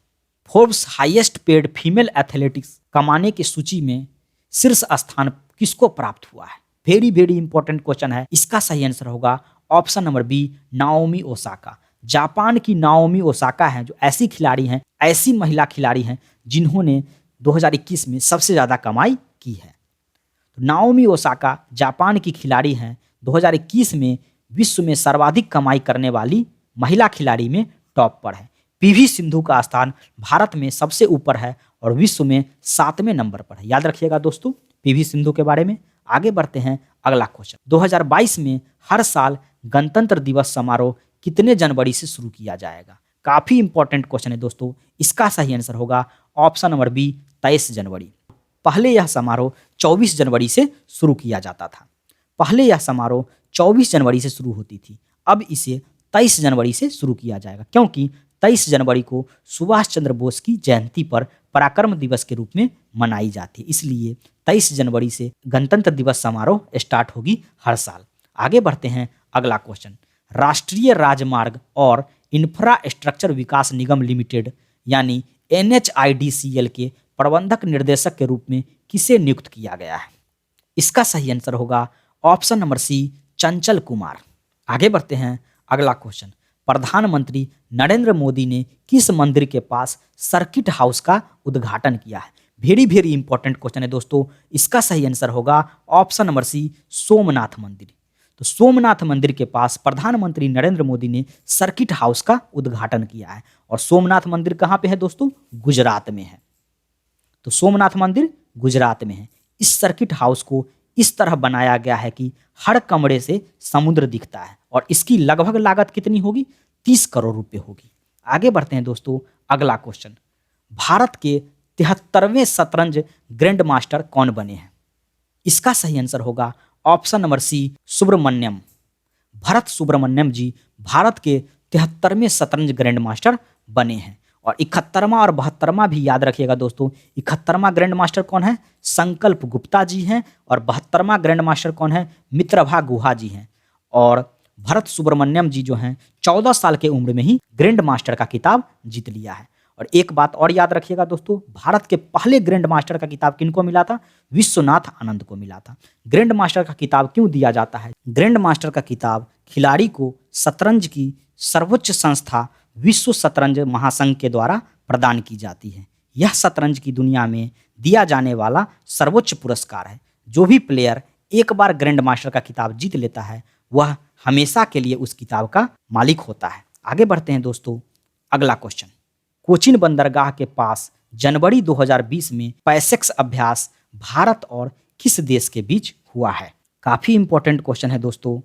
A: Forbes highest paid female athletics कमाने की सूची में शीर्ष स्थान किसको प्राप्त हुआ है? वेरी वेरी इंपॉर्टेंट क्वेश्चन है। इसका सही आंसर होगा option number B, Naomi Osaka. Japan की नाओमी ओसाका हैं जो ऐसी खिलाड़ी हैं, ऐसी महिला खिलाड़ी हैं जिन्होंने 2021 में सबसे ज़्यादा कमाई की है। तो नाओमी ओसाका जापान की खिलाड़ी हैं, 2021 में विश्व में सर्वाधिक कमाई करने वाली महिला खिलाड़ी में टॉप पर है। PV सिंधु का स्थान भारत में सबसे ऊपर है और विश्व में 7वें नंबर पर है। याद रखिएगा दोस्तों PV सिंधु के बारे में। आगे बढ़ते हैं, अगला क्वेश्चन, 2022 में हर साल गणतंत्र दिवस समारोह कितने जनवरी से शुरू किया जाएगा? काफ़ी इंपॉर्टेंट क्वेश्चन है दोस्तों। इसका सही आंसर होगा ऑप्शन नंबर बी, 23 जनवरी। पहले यह समारोह 24 जनवरी से शुरू किया जाता था। पहले यह समारोह 24 जनवरी से शुरू होती थी, अब इसे 23 जनवरी से शुरू किया जाएगा, क्योंकि 23 जनवरी को सुभाष चंद्र बोस की जयंती पर पराक्रम दिवस के रूप में मनाई जाती है। इसलिए 23 जनवरी से गणतंत्र दिवस समारोह स्टार्ट होगी हर साल। आगे बढ़ते हैं, अगला क्वेश्चन, राष्ट्रीय राजमार्ग और इंफ्रास्ट्रक्चर विकास निगम लिमिटेड यानी NHIDCL के प्रबंधक निर्देशक के रूप में किसे नियुक्त किया गया है? इसका सही आंसर होगा ऑप्शन नंबर सी, चंचल कुमार। आगे बढ़ते हैं, अगला क्वेश्चन, प्रधानमंत्री नरेंद्र मोदी ने किस मंदिर के पास सर्किट हाउस का उद्घाटन किया है? वेरी वेरी इंपॉर्टेंट क्वेश्चन है दोस्तों। इसका सही आंसर होगा ऑप्शन नंबर सी, सोमनाथ मंदिर। तो सोमनाथ मंदिर के पास प्रधानमंत्री नरेंद्र मोदी ने सर्किट हाउस का उद्घाटन किया है। और सोमनाथ मंदिर कहाँ पे है दोस्तों? गुजरात में है। तो सोमनाथ मंदिर गुजरात में है। इस सर्किट हाउस को इस तरह बनाया गया है कि हर कमरे से समुद्र दिखता है और इसकी लगभग लागत कितनी होगी? 30 करोड़ रुपए होगी। आगे बढ़ते हैं दोस्तों, अगला क्वेश्चन, भारत के 73वें शतरंज ग्रैंड मास्टर कौन बने हैं? इसका सही आंसर होगा option number C, Subrahmanyam. Bharath Subrahmanyam ji Bharat के 73वें शतरंज ग्रैंड मास्टर बने हैं। और 71वां और 72वां भी याद रखिएगा दोस्तों। 71वां ग्रैंड मास्टर कौन है? संकल्प गुप्ता जी हैं। और 72वां ग्रैंड मास्टर कौन है? मित्रभा गुहा जी हैं। और भरत सुब्रमण्यम जी जो हैं 14 साल के उम्र में ही ग्रैंड मास्टर का खिताब जीत लिया है। और एक बात और याद रखिएगा दोस्तों, भारत के पहले ग्रैंड मास्टर का खिताब किनको मिला था? विश्वनाथ आनंद को मिला था। ग्रैंड मास्टर का खिताब क्यों दिया जाता है? ग्रैंड मास्टर का खिताब खिलाड़ी को शतरंज की सर्वोच्च संस्था विश्व शतरंज महासंघ के द्वारा प्रदान की जाती है। यह शतरंज की दुनिया में दिया जाने वाला सर्वोच्च पुरस्कार है। जो भी प्लेयर एक बार ग्रैंड मास्टर का खिताब जीत लेता है वह हमेशा के लिए उस किताब का मालिक होता है। आगे बढ़ते हैं दोस्तों, अगला क्वेश्चन, कोचीन बंदरगाह के पास जनवरी 2020 में पैसेक्स अभ्यास भारत और किस देश के बीच हुआ है? काफी इंपॉर्टेंट क्वेश्चन है दोस्तों।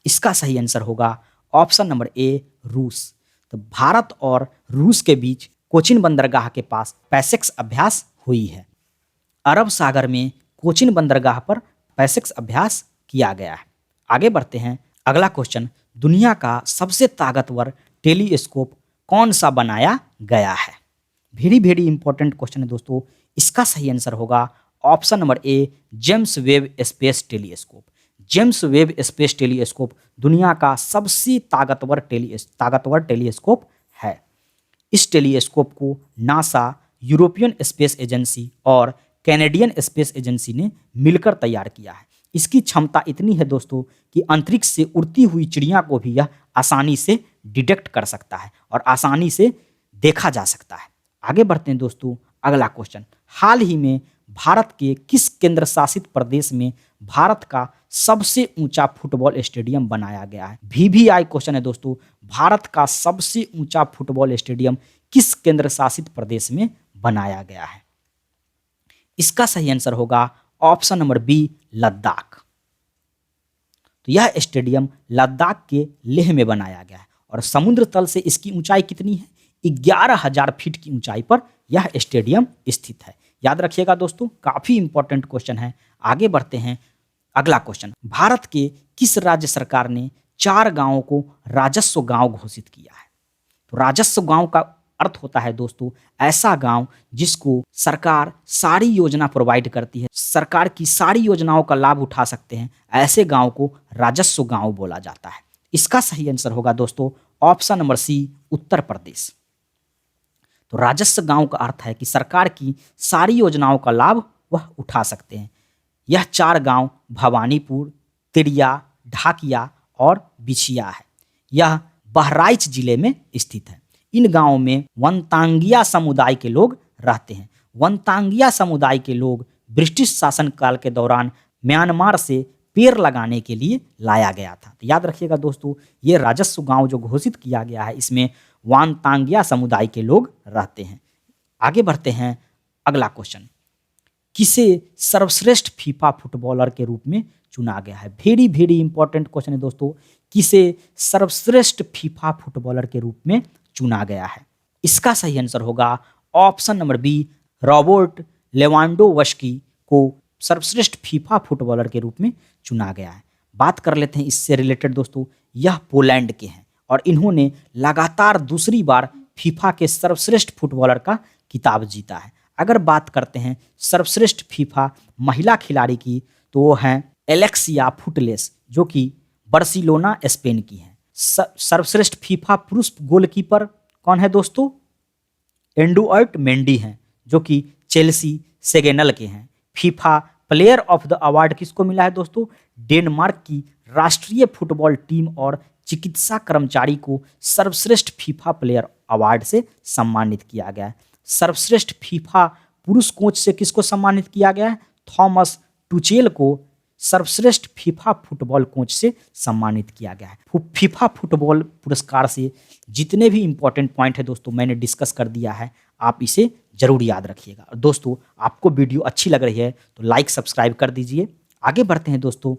A: इसका सही आंसर होगा ऑप्शन नंबर ए, रूस। तो भारत और रूस के बीच कोचीन बंदरगाह के पास पैसेक्स अभ्यास हुई है। अरब सागर में कोचीन बंदरगाह पर पैसेक्स अभ्यास किया गया है। आगे बढ़ते हैं, अगला क्वेश्चन, दुनिया का सबसे ताकतवर टेलीस्कोप कौन सा बनाया गया है? वेरी इंपॉर्टेंट क्वेश्चन है दोस्तों। इसका सही आंसर होगा ऑप्शन नंबर ए, James Webb space telescope. James Webb space telescope दुनिया का सबसे ताकतवर टेलीस्कोप है। इस टेलीस्कोप को नासा, यूरोपियन स्पेस एजेंसी और कैनेडियन स्पेस एजेंसी ने मिलकर तैयार किया है। इसकी क्षमता इतनी है दोस्तों कि अंतरिक्ष से उड़ती हुई चिड़िया को भी यह आसानी से डिटेक्ट कर सकता है और आसानी से देखा जा सकता है। आगे बढ़ते हैं दोस्तों, अगला क्वेश्चन, हाल ही में भारत के किस केंद्र शासित प्रदेश में भारत का सबसे ऊंचा फुटबॉल स्टेडियम बनाया गया है? VVI क्वेश्चन है दोस्तों। भारत का सबसे ऊंचा फुटबॉल स्टेडियम किस केंद्र शासित प्रदेश में बनाया गया है? इसका सही आंसर होगा ऑप्शन नंबर बी, लद्दाख। तो यह स्टेडियम लद्दाख के लेह में बनाया गया है और समुद्र तल से इसकी ऊंचाई कितनी है? 11,000 फीट की ऊंचाई पर यह स्टेडियम स्थित है। याद रखिएगा दोस्तों, काफी इंपॉर्टेंट क्वेश्चन है। आगे बढ़ते हैं, अगला क्वेश्चन, भारत के किस राज्य सरकार ने 4 गांवों को राजस्व गांव घोषित किया है? तो राजस्व गांव का अर्थ होता है दोस्तों ऐसा गांव जिसको सरकार सारी योजना प्रोवाइड करती है, सरकार की सारी योजनाओं का लाभ उठा सकते हैं, ऐसे गांव को राजस्व गांव बोला जाता है। इसका सही आंसर होगा दोस्तों ऑप्शन नंबर सी, उत्तर प्रदेश। तो राजस्व गांव का अर्थ है कि सरकार की सारी योजनाओं का लाभ वह उठा सकते हैं। यह 4 गांव भवानीपुर, तिरिया, ढाकिया और बिछिया है। यह बहराइच जिले में स्थित है। इन गांवों में वनतांगिया समुदाय के लोग रहते हैं। वनतांगिया समुदाय के लोग ब्रिटिश शासनकाल के दौरान म्यांमार से पेड़ लगाने के लिए लाया गया था। तो याद रखिएगा दोस्तों, ये राजस्व गांव जो घोषित किया गया है इसमें वनतांगिया समुदाय के लोग रहते हैं। आगे बढ़ते हैं, अगला क्वेश्चन, किसे सर्वश्रेष्ठ फीफा फुटबॉलर के रूप में चुना गया है? वेरी इंपॉर्टेंट क्वेश्चन है दोस्तों, किसे सर्वश्रेष्ठ फीफा फुटबॉलर के रूप में चुना गया है? इसका सही आंसर होगा option number B, Robert Lewandowski को सर्वश्रेष्ठ फीफा फुटबॉलर के रूप में चुना गया है। बात कर लेते हैं इससे रिलेटेड दोस्तों, यह पोलैंड के हैं और इन्होंने लगातार दूसरी बार फीफा के सर्वश्रेष्ठ फुटबॉलर का खिताब जीता है। अगर बात करते हैं सर्वश्रेष्ठ फीफा महिला खिलाड़ी की तो वो हैं एलेक्सिया फुटलेस जो कि बार्सिलोना स्पेन की हैं। सर्वश्रेष्ठ फीफा पुरुष गोलकीपर कौन है दोस्तों? एंडुअर्ट मेंडी हैं जो कि चेल्सी सेगेनल के हैं। FIFA player of the award किसको मिला है दोस्तों? डेनमार्क की राष्ट्रीय फुटबॉल टीम और चिकित्सा कर्मचारी को सर्वश्रेष्ठ फीफा प्लेयर अवार्ड से सम्मानित किया गया है। सर्वश्रेष्ठ फीफा पुरुष कोच से किसको सम्मानित किया गया है? थॉमस टुचेल को सर्वश्रेष्ठ फीफा फुटबॉल कोच से सम्मानित किया गया है। फीफा फुटबॉल पुरस्कार से जितने भी इंपॉर्टेंट पॉइंट है दोस्तों मैंने डिस्कस कर दिया है, आप इसे जरूर याद रखिएगा। और दोस्तों आपको वीडियो अच्छी लग रही है तो लाइक सब्सक्राइब कर दीजिए। आगे बढ़ते हैं दोस्तों,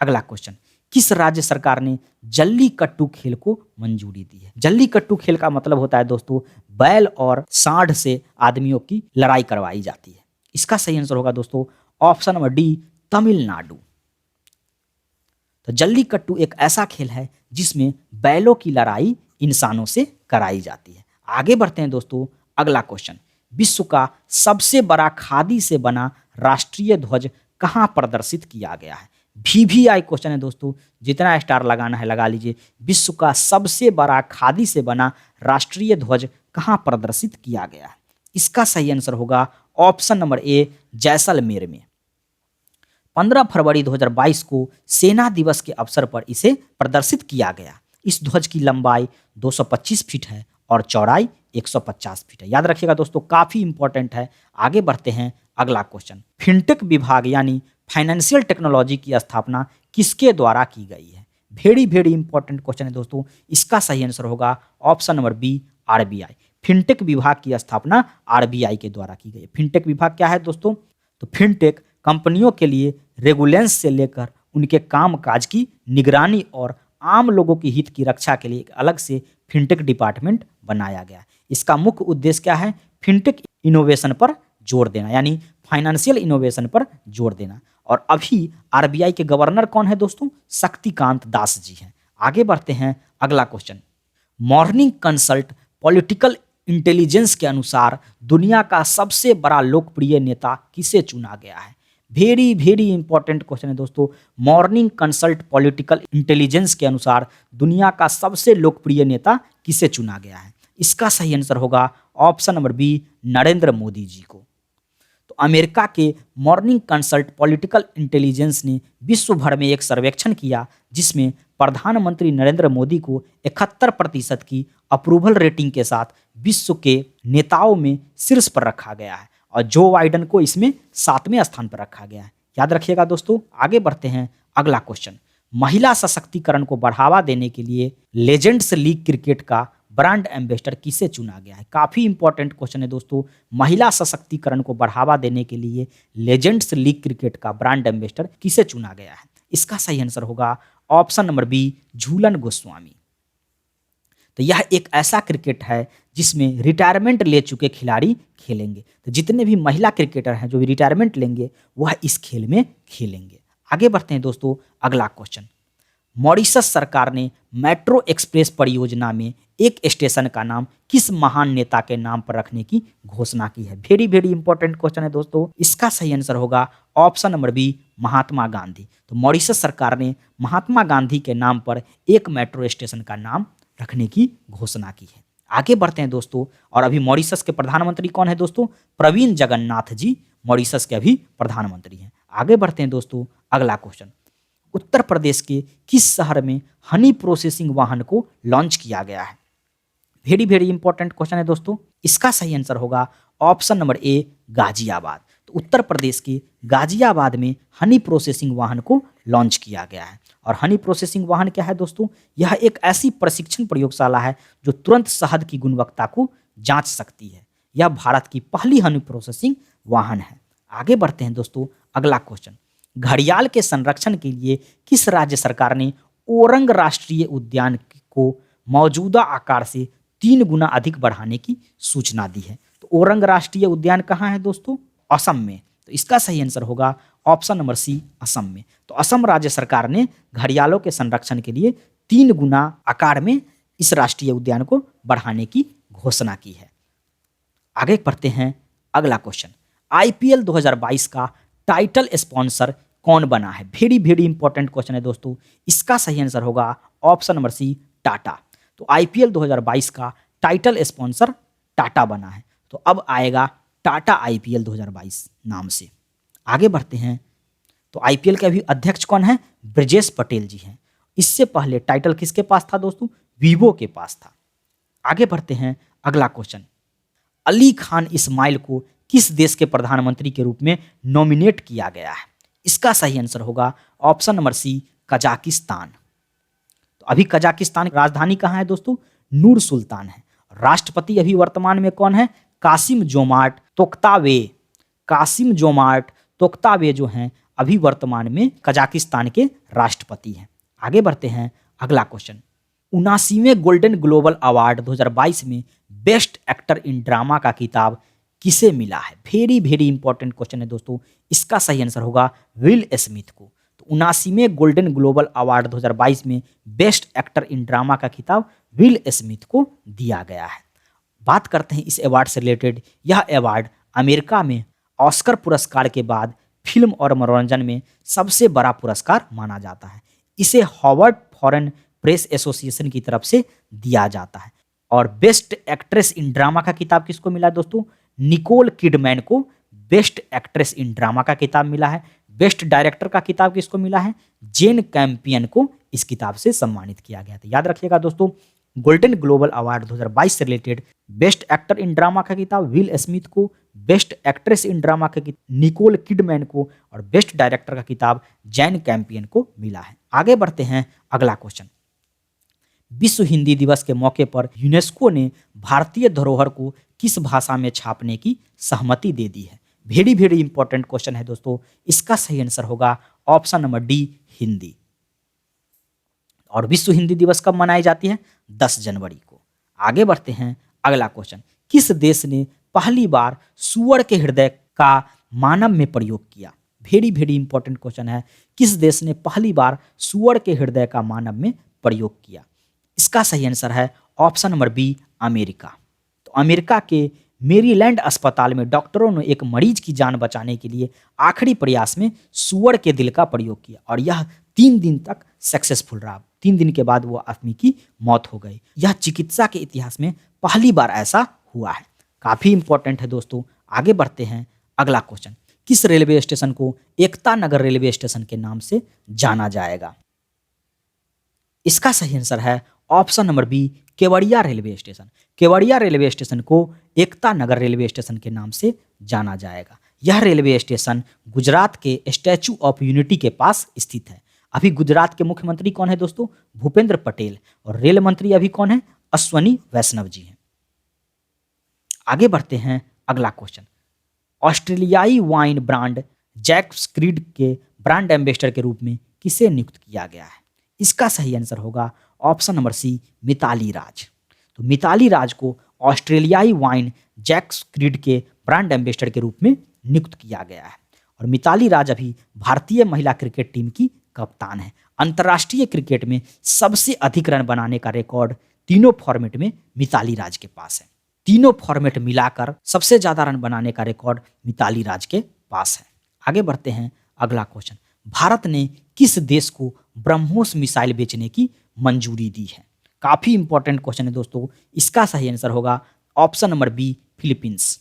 A: अगला क्वेश्चन, किस राज्य सरकार ने जल्लीकट्टू खेल को मंजूरी दी है? जल्लीकट्टू खेल का मतलब होता है दोस्तों बैल और सांड से आदमियों की लड़ाई करवाई जाती है। इसका सही आंसर होगा दोस्तों ऑप्शन नंबर डी, तमिलनाडु। तो जल्लीकट्टू एक ऐसा खेल है जिसमें बैलों की लड़ाई इंसानों से कराई जाती है। आगे बढ़ते हैं दोस्तों, अगला क्वेश्चन, विश्व का सबसे बड़ा खादी से बना राष्ट्रीय ध्वज कहाँ प्रदर्शित किया गया है? VVI क्वेश्चन है दोस्तों, जितना स्टार लगाना है लगा लीजिए। विश्व का सबसे बड़ा खादी से बना राष्ट्रीय ध्वज कहाँ प्रदर्शित किया गया है? इसका सही आंसर होगा ऑप्शन नंबर ए, जैसलमेर में। 15 फरवरी 2022 को सेना दिवस के अवसर पर इसे प्रदर्शित किया गया। इस ध्वज की लंबाई 225 फीट है और चौड़ाई 150 फीट है। याद रखिएगा दोस्तों, काफ़ी इंपॉर्टेंट है। आगे बढ़ते हैं, अगला क्वेश्चन, फिनटेक विभाग यानी फाइनेंशियल टेक्नोलॉजी की स्थापना किसके द्वारा की गई है? वेरी इंपॉर्टेंट क्वेश्चन है दोस्तों। इसका सही आंसर होगा option number B, RBI। Fintech विभाग की स्थापना RBI के द्वारा की गई है। फिनटेक विभाग क्या है दोस्तों? तो फिनटेक कंपनियों के लिए रेगुलेंस से लेकर उनके कामकाज की निगरानी और आम लोगों की हित की रक्षा के लिए एक अलग से फिनटेक डिपार्टमेंट बनाया गया। इसका मुख्य उद्देश्य क्या है? फिनटेक इनोवेशन पर जोर देना, यानी फाइनेंशियल इनोवेशन पर जोर देना। और अभी RBI के गवर्नर कौन है दोस्तों? शक्तिकांत दास जी हैं। आगे बढ़ते हैं, अगला question, morning consult political intelligence के अनुसार दुनिया का सबसे बड़ा लोकप्रिय नेता किसे चुना गया है? वेरी इंपॉर्टेंट क्वेश्चन है दोस्तों। मॉर्निंग कंसल्ट पॉलिटिकल इंटेलिजेंस के अनुसार दुनिया का सबसे लोकप्रिय नेता किसे चुना गया है? इसका सही आंसर होगा option number B, Narendra Modi ji को। तो अमेरिका के मॉर्निंग कंसल्ट पॉलिटिकल इंटेलिजेंस ने विश्व भर में एक सर्वेक्षण किया जिसमें प्रधानमंत्री नरेंद्र मोदी को 71% की अप्रूवल रेटिंग के साथ विश्व के नेताओं में शीर्ष पर रखा गया है और जो बाइडन को इसमें 7वें स्थान पर रखा गया है। याद रखिएगा दोस्तों। आगे बढ़ते हैं, अगला क्वेश्चन, महिला सशक्तिकरण को बढ़ावा देने के लिए लेजेंड्स लीग क्रिकेट का ब्रांड एम्बेसडर किसे चुना गया है? काफ़ी इंपॉर्टेंट क्वेश्चन है दोस्तों। महिला सशक्तिकरण को बढ़ावा देने के लिए लेजेंड्स लीग क्रिकेट का ब्रांड एम्बेसडर किसे चुना गया है? इसका सही आंसर होगा option number B, Jhulan Goswami. तो यह एक ऐसा क्रिकेट है जिसमें रिटायरमेंट ले चुके खिलाड़ी खेलेंगे। तो जितने भी महिला क्रिकेटर हैं जो भी रिटायरमेंट लेंगे वह इस खेल में खेलेंगे। आगे बढ़ते हैं दोस्तों, अगला क्वेश्चन, मॉरिशस सरकार ने मेट्रो एक्सप्रेस परियोजना में एक स्टेशन का नाम किस महान नेता के नाम पर रखने की घोषणा की है? वेरी इंपॉर्टेंट क्वेश्चन है दोस्तों। इसका सही आंसर होगा option number B, Mahatma Gandhi. तो मॉरिशस सरकार ने महात्मा गांधी के नाम पर एक मेट्रो स्टेशन का नाम रखने की घोषणा की है। आगे बढ़ते हैं दोस्तों, और अभी मॉरिशस के प्रधानमंत्री कौन है दोस्तों? प्रवीण जगन्नाथ जी मॉरिशस के अभी प्रधानमंत्री हैं। आगे बढ़ते हैं दोस्तों, अगला क्वेश्चन, उत्तर प्रदेश के किस शहर में हनी प्रोसेसिंग वाहन को लॉन्च किया गया है? वेरी इंपॉर्टेंट क्वेश्चन है दोस्तों। इसका सही आंसर होगा ऑप्शन नंबर ए, गाजियाबाद। तो उत्तर प्रदेश के गाजियाबाद में हनी प्रोसेसिंग वाहन को लॉन्च किया गया है। और हनी प्रोसेसिंग वाहन क्या है दोस्तों? यह एक ऐसी प्रशिक्षण प्रयोगशाला है जो तुरंत शहद की गुणवत्ता को जांच सकती है। यह भारत की पहली हनी प्रोसेसिंग वाहन है। आगे बढ़ते हैं दोस्तों, अगला क्वेश्चन, घड़ियाल के संरक्षण के लिए किस राज्य सरकार ने ओरंग राष्ट्रीय उद्यान को मौजूदा आकार से 3 गुना अधिक बढ़ाने की सूचना दी है? तो ओरंग राष्ट्रीय उद्यान कहाँ है दोस्तों? असम में। तो इसका सही आंसर होगा ऑप्शन नंबर सी, असम में। तो असम राज्य सरकार ने घड़ियालों के संरक्षण के लिए 3 गुना आकार में इस राष्ट्रीय उद्यान को बढ़ाने की घोषणा की है। आगे बढ़ते हैं, अगला क्वेश्चन, IPL 2022 का टाइटल स्पॉन्सर कौन बना है? वेरी इंपॉर्टेंट क्वेश्चन है दोस्तों। इसका सही आंसर होगा ऑप्शन नंबर सी, टाटा। तो IPL 2022 का टाइटल स्पॉन्सर टाटा बना है। तो अब आएगा टाटा IPL 2022 नाम से। आगे बढ़ते हैं, तो IPL के अभी अध्यक्ष कौन है? ब्रजेश पटेल जी हैं। इससे पहले टाइटल किसके पास था दोस्तों? वीवो के पास था। आगे बढ़ते हैं, अगला क्वेश्चन, अली खान इस्माइल को किस देश के प्रधानमंत्री के रूप में नॉमिनेट किया गया है? इसका सही आंसर होगा ऑप्शन नंबर सी, कजाकिस्तान। तो अभी कजाकिस्तान की राजधानी कहाँ है दोस्तों? नूर सुल्तान है। राष्ट्रपति अभी वर्तमान में कौन है? Kassym Jomart Tokayev. Kassym Jomart Tokayev जो हैं अभी वर्तमान में कजाकिस्तान के राष्ट्रपति हैं। आगे बढ़ते हैं, अगला क्वेश्चन। 79वें गोल्डन ग्लोबल अवार्ड 2022 में बेस्ट एक्टर इन ड्रामा का खिताब किसे मिला है? वेरी वेरी इंपॉर्टेंट क्वेश्चन है दोस्तों। इसका सही आंसर होगा विल स्मिथ को। तो 79वें गोल्डन ग्लोबल अवार्ड 2022 में बेस्ट एक्टर इन ड्रामा का खिताब विल स्मिथ को दिया गया है। बात करते हैं इस अवार्ड से रिलेटेड। यह अवार्ड अमेरिका में ऑस्कर पुरस्कार के बाद फिल्म और मनोरंजन में सबसे बड़ा पुरस्कार माना जाता है। इसे हार्वर्ड फॉरेन प्रेस एसोसिएशन की तरफ से दिया जाता है। और बेस्ट एक्ट्रेस इन ड्रामा का खिताब किसको मिला दोस्तों? निकोल किडमैन को बेस्ट एक्ट्रेस इन ड्रामा का खिताब मिला है। बेस्ट डायरेक्टर का खिताब किसको मिला है? जेन कैंपियन को इस किताब से सम्मानित किया गया था। याद रखिएगा दोस्तों, गोल्डन ग्लोबल अवार्ड 2022 से related best actor in drama का खिताब विल स्मिथ को, बेस्ट एक्ट्रेस इन ड्रामा का खिताब निकोल किडमैन को और बेस्ट डायरेक्टर का खिताब जैन कैंपियन को मिला है। आगे बढ़ते हैं, अगला क्वेश्चन। विश्व हिंदी दिवस के मौके पर यूनेस्को ने भारतीय धरोहर को किस भाषा में छापने की सहमति दे दी है? वेरी वेरी इंपॉर्टेंट क्वेश्चन है दोस्तों। इसका सही आंसर होगा ऑप्शन नंबर डी, हिंदी। और विश्व हिंदी दिवस कब मनाई जाती है? 10 जनवरी को। आगे बढ़ते हैं, अगला क्वेश्चन। किस देश ने पहली बार सूअर के हृदय का मानव में प्रयोग किया? वेरी वेरी इंपॉर्टेंट क्वेश्चन है। किस देश ने पहली बार सूअर के हृदय का मानव में प्रयोग किया? इसका सही आंसर है ऑप्शन नंबर बी, अमेरिका। तो अमेरिका के मेरीलैंड अस्पताल में डॉक्टरों ने एक मरीज की जान बचाने के लिए आखिरी प्रयास में सूअर के दिल का प्रयोग किया और यह 3 दिन तक सक्सेसफुल रहा। 3 दिन के बाद वो आदमी की मौत हो गई। यह चिकित्सा के इतिहास में पहली बार ऐसा हुआ है। काफ़ी इंपॉर्टेंट है दोस्तों। आगे बढ़ते हैं, अगला क्वेश्चन। किस रेलवे स्टेशन को एकता नगर रेलवे स्टेशन के नाम से जाना जाएगा? इसका सही आंसर है option number B, Kevadia railway station. Kevadia railway station को एकता नगर रेलवे स्टेशन के नाम से जाना जाएगा। यह रेलवे स्टेशन गुजरात के स्टैचू ऑफ यूनिटी के पास स्थित है। अभी गुजरात के मुख्यमंत्री कौन है दोस्तों? भूपेंद्र पटेल। और रेल मंत्री अभी कौन है? अश्वनी वैष्णव जी हैं। आगे बढ़ते हैं, अगला क्वेश्चन। ऑस्ट्रेलियाई वाइन ब्रांड जैक्स क्रीड के ब्रांड एम्बेसडर के रूप में किसे नियुक्त किया गया है? इसका सही आंसर होगा ऑप्शन नंबर सी, मिताली राज। तो मिताली राज को ऑस्ट्रेलियाई वाइन जैक्स क्रीड के ब्रांड एम्बेसडर के रूप में नियुक्त किया गया है। और मिताली राज अभी भारतीय महिला क्रिकेट टीम की कप्तान है। अंतर्राष्ट्रीय क्रिकेट में सबसे अधिक रन बनाने का रिकॉर्ड तीनों फॉर्मेट में मिताली राज के पास है। तीनों फॉर्मेट मिलाकर सबसे ज्यादा रन बनाने का रिकॉर्ड मिताली राज के पास है। आगे बढ़ते हैं, अगला क्वेश्चन। भारत ने किस देश को ब्रह्मोस मिसाइल बेचने की मंजूरी दी है? काफी इंपॉर्टेंट क्वेश्चन है दोस्तों। इसका सही आंसर होगा option number B, Philippines.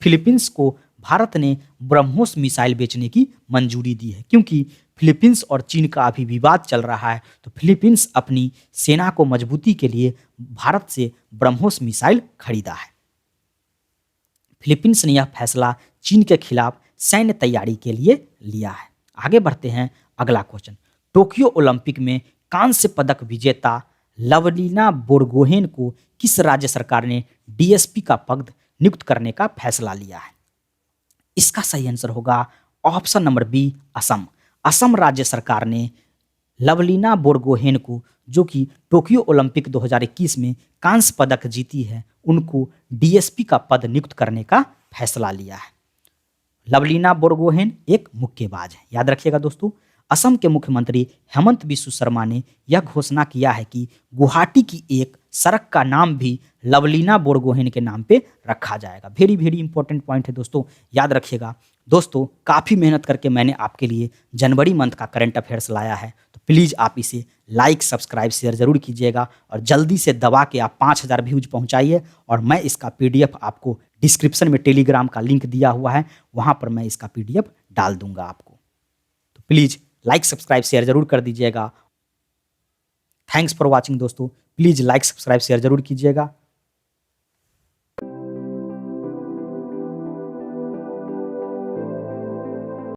A: Philippines को भारत ने ब्रह्मोस मिसाइल बेचने की मंजूरी दी है क्योंकि फिलीपींस और चीन का अभी विवाद चल रहा है। तो फिलीपींस अपनी सेना को मजबूती के लिए भारत से ब्रह्मोस मिसाइल खरीदा है। फिलीपींस ने यह फैसला चीन के खिलाफ सैन्य तैयारी के लिए लिया है। आगे बढ़ते हैं, अगला क्वेश्चन। टोक्यो ओलंपिक में कांस्य पदक विजेता लवलीना बोरगोहेन को किस राज्य सरकार ने डीएसपी का पद नियुक्त करने का फैसला लिया है? इसका सही आंसर होगा option number B, Assam. Assam राज्य सरकार ने लवलीना बोरगोहेन को, जो कि टोक्यो ओलंपिक 2021 में कांस्य पदक जीती है, उनको डीएसपी का पद नियुक्त करने का फैसला लिया है। लवलीना बोरगोहेन एक मुक्केबाज है। याद रखिएगा दोस्तों। असम के मुख्यमंत्री हेमंत बिस्व शर्मा ने यह घोषणा किया है कि गुवाहाटी की एक सड़क का नाम भी लवलीना बोरगोहेन के नाम पे रखा जाएगा। वेरी वेरी इंपॉर्टेंट पॉइंट है दोस्तों, याद रखिएगा। दोस्तों, काफ़ी मेहनत करके मैंने आपके लिए जनवरी मंथ का करंट अफेयर्स लाया है, तो प्लीज़ आप इसे लाइक, सब्सक्राइब, शेयर जरूर कीजिएगा और जल्दी से दबा के आप 5000 व्यूज पहुंचाइए। और मैं इसका पीडीएफ आपको डिस्क्रिप्शन में टेलीग्राम का लिंक दिया हुआ है, वहाँ पर मैं इसका पीडीएफ डाल दूंगा आपको। तो प्लीज़ लाइक, सब्सक्राइब, शेयर जरूर कर दीजिएगा। थैंक्स फॉर वॉचिंग दोस्तों। प्लीज़ लाइक, सब्सक्राइब, शेयर जरूर कीजिएगा।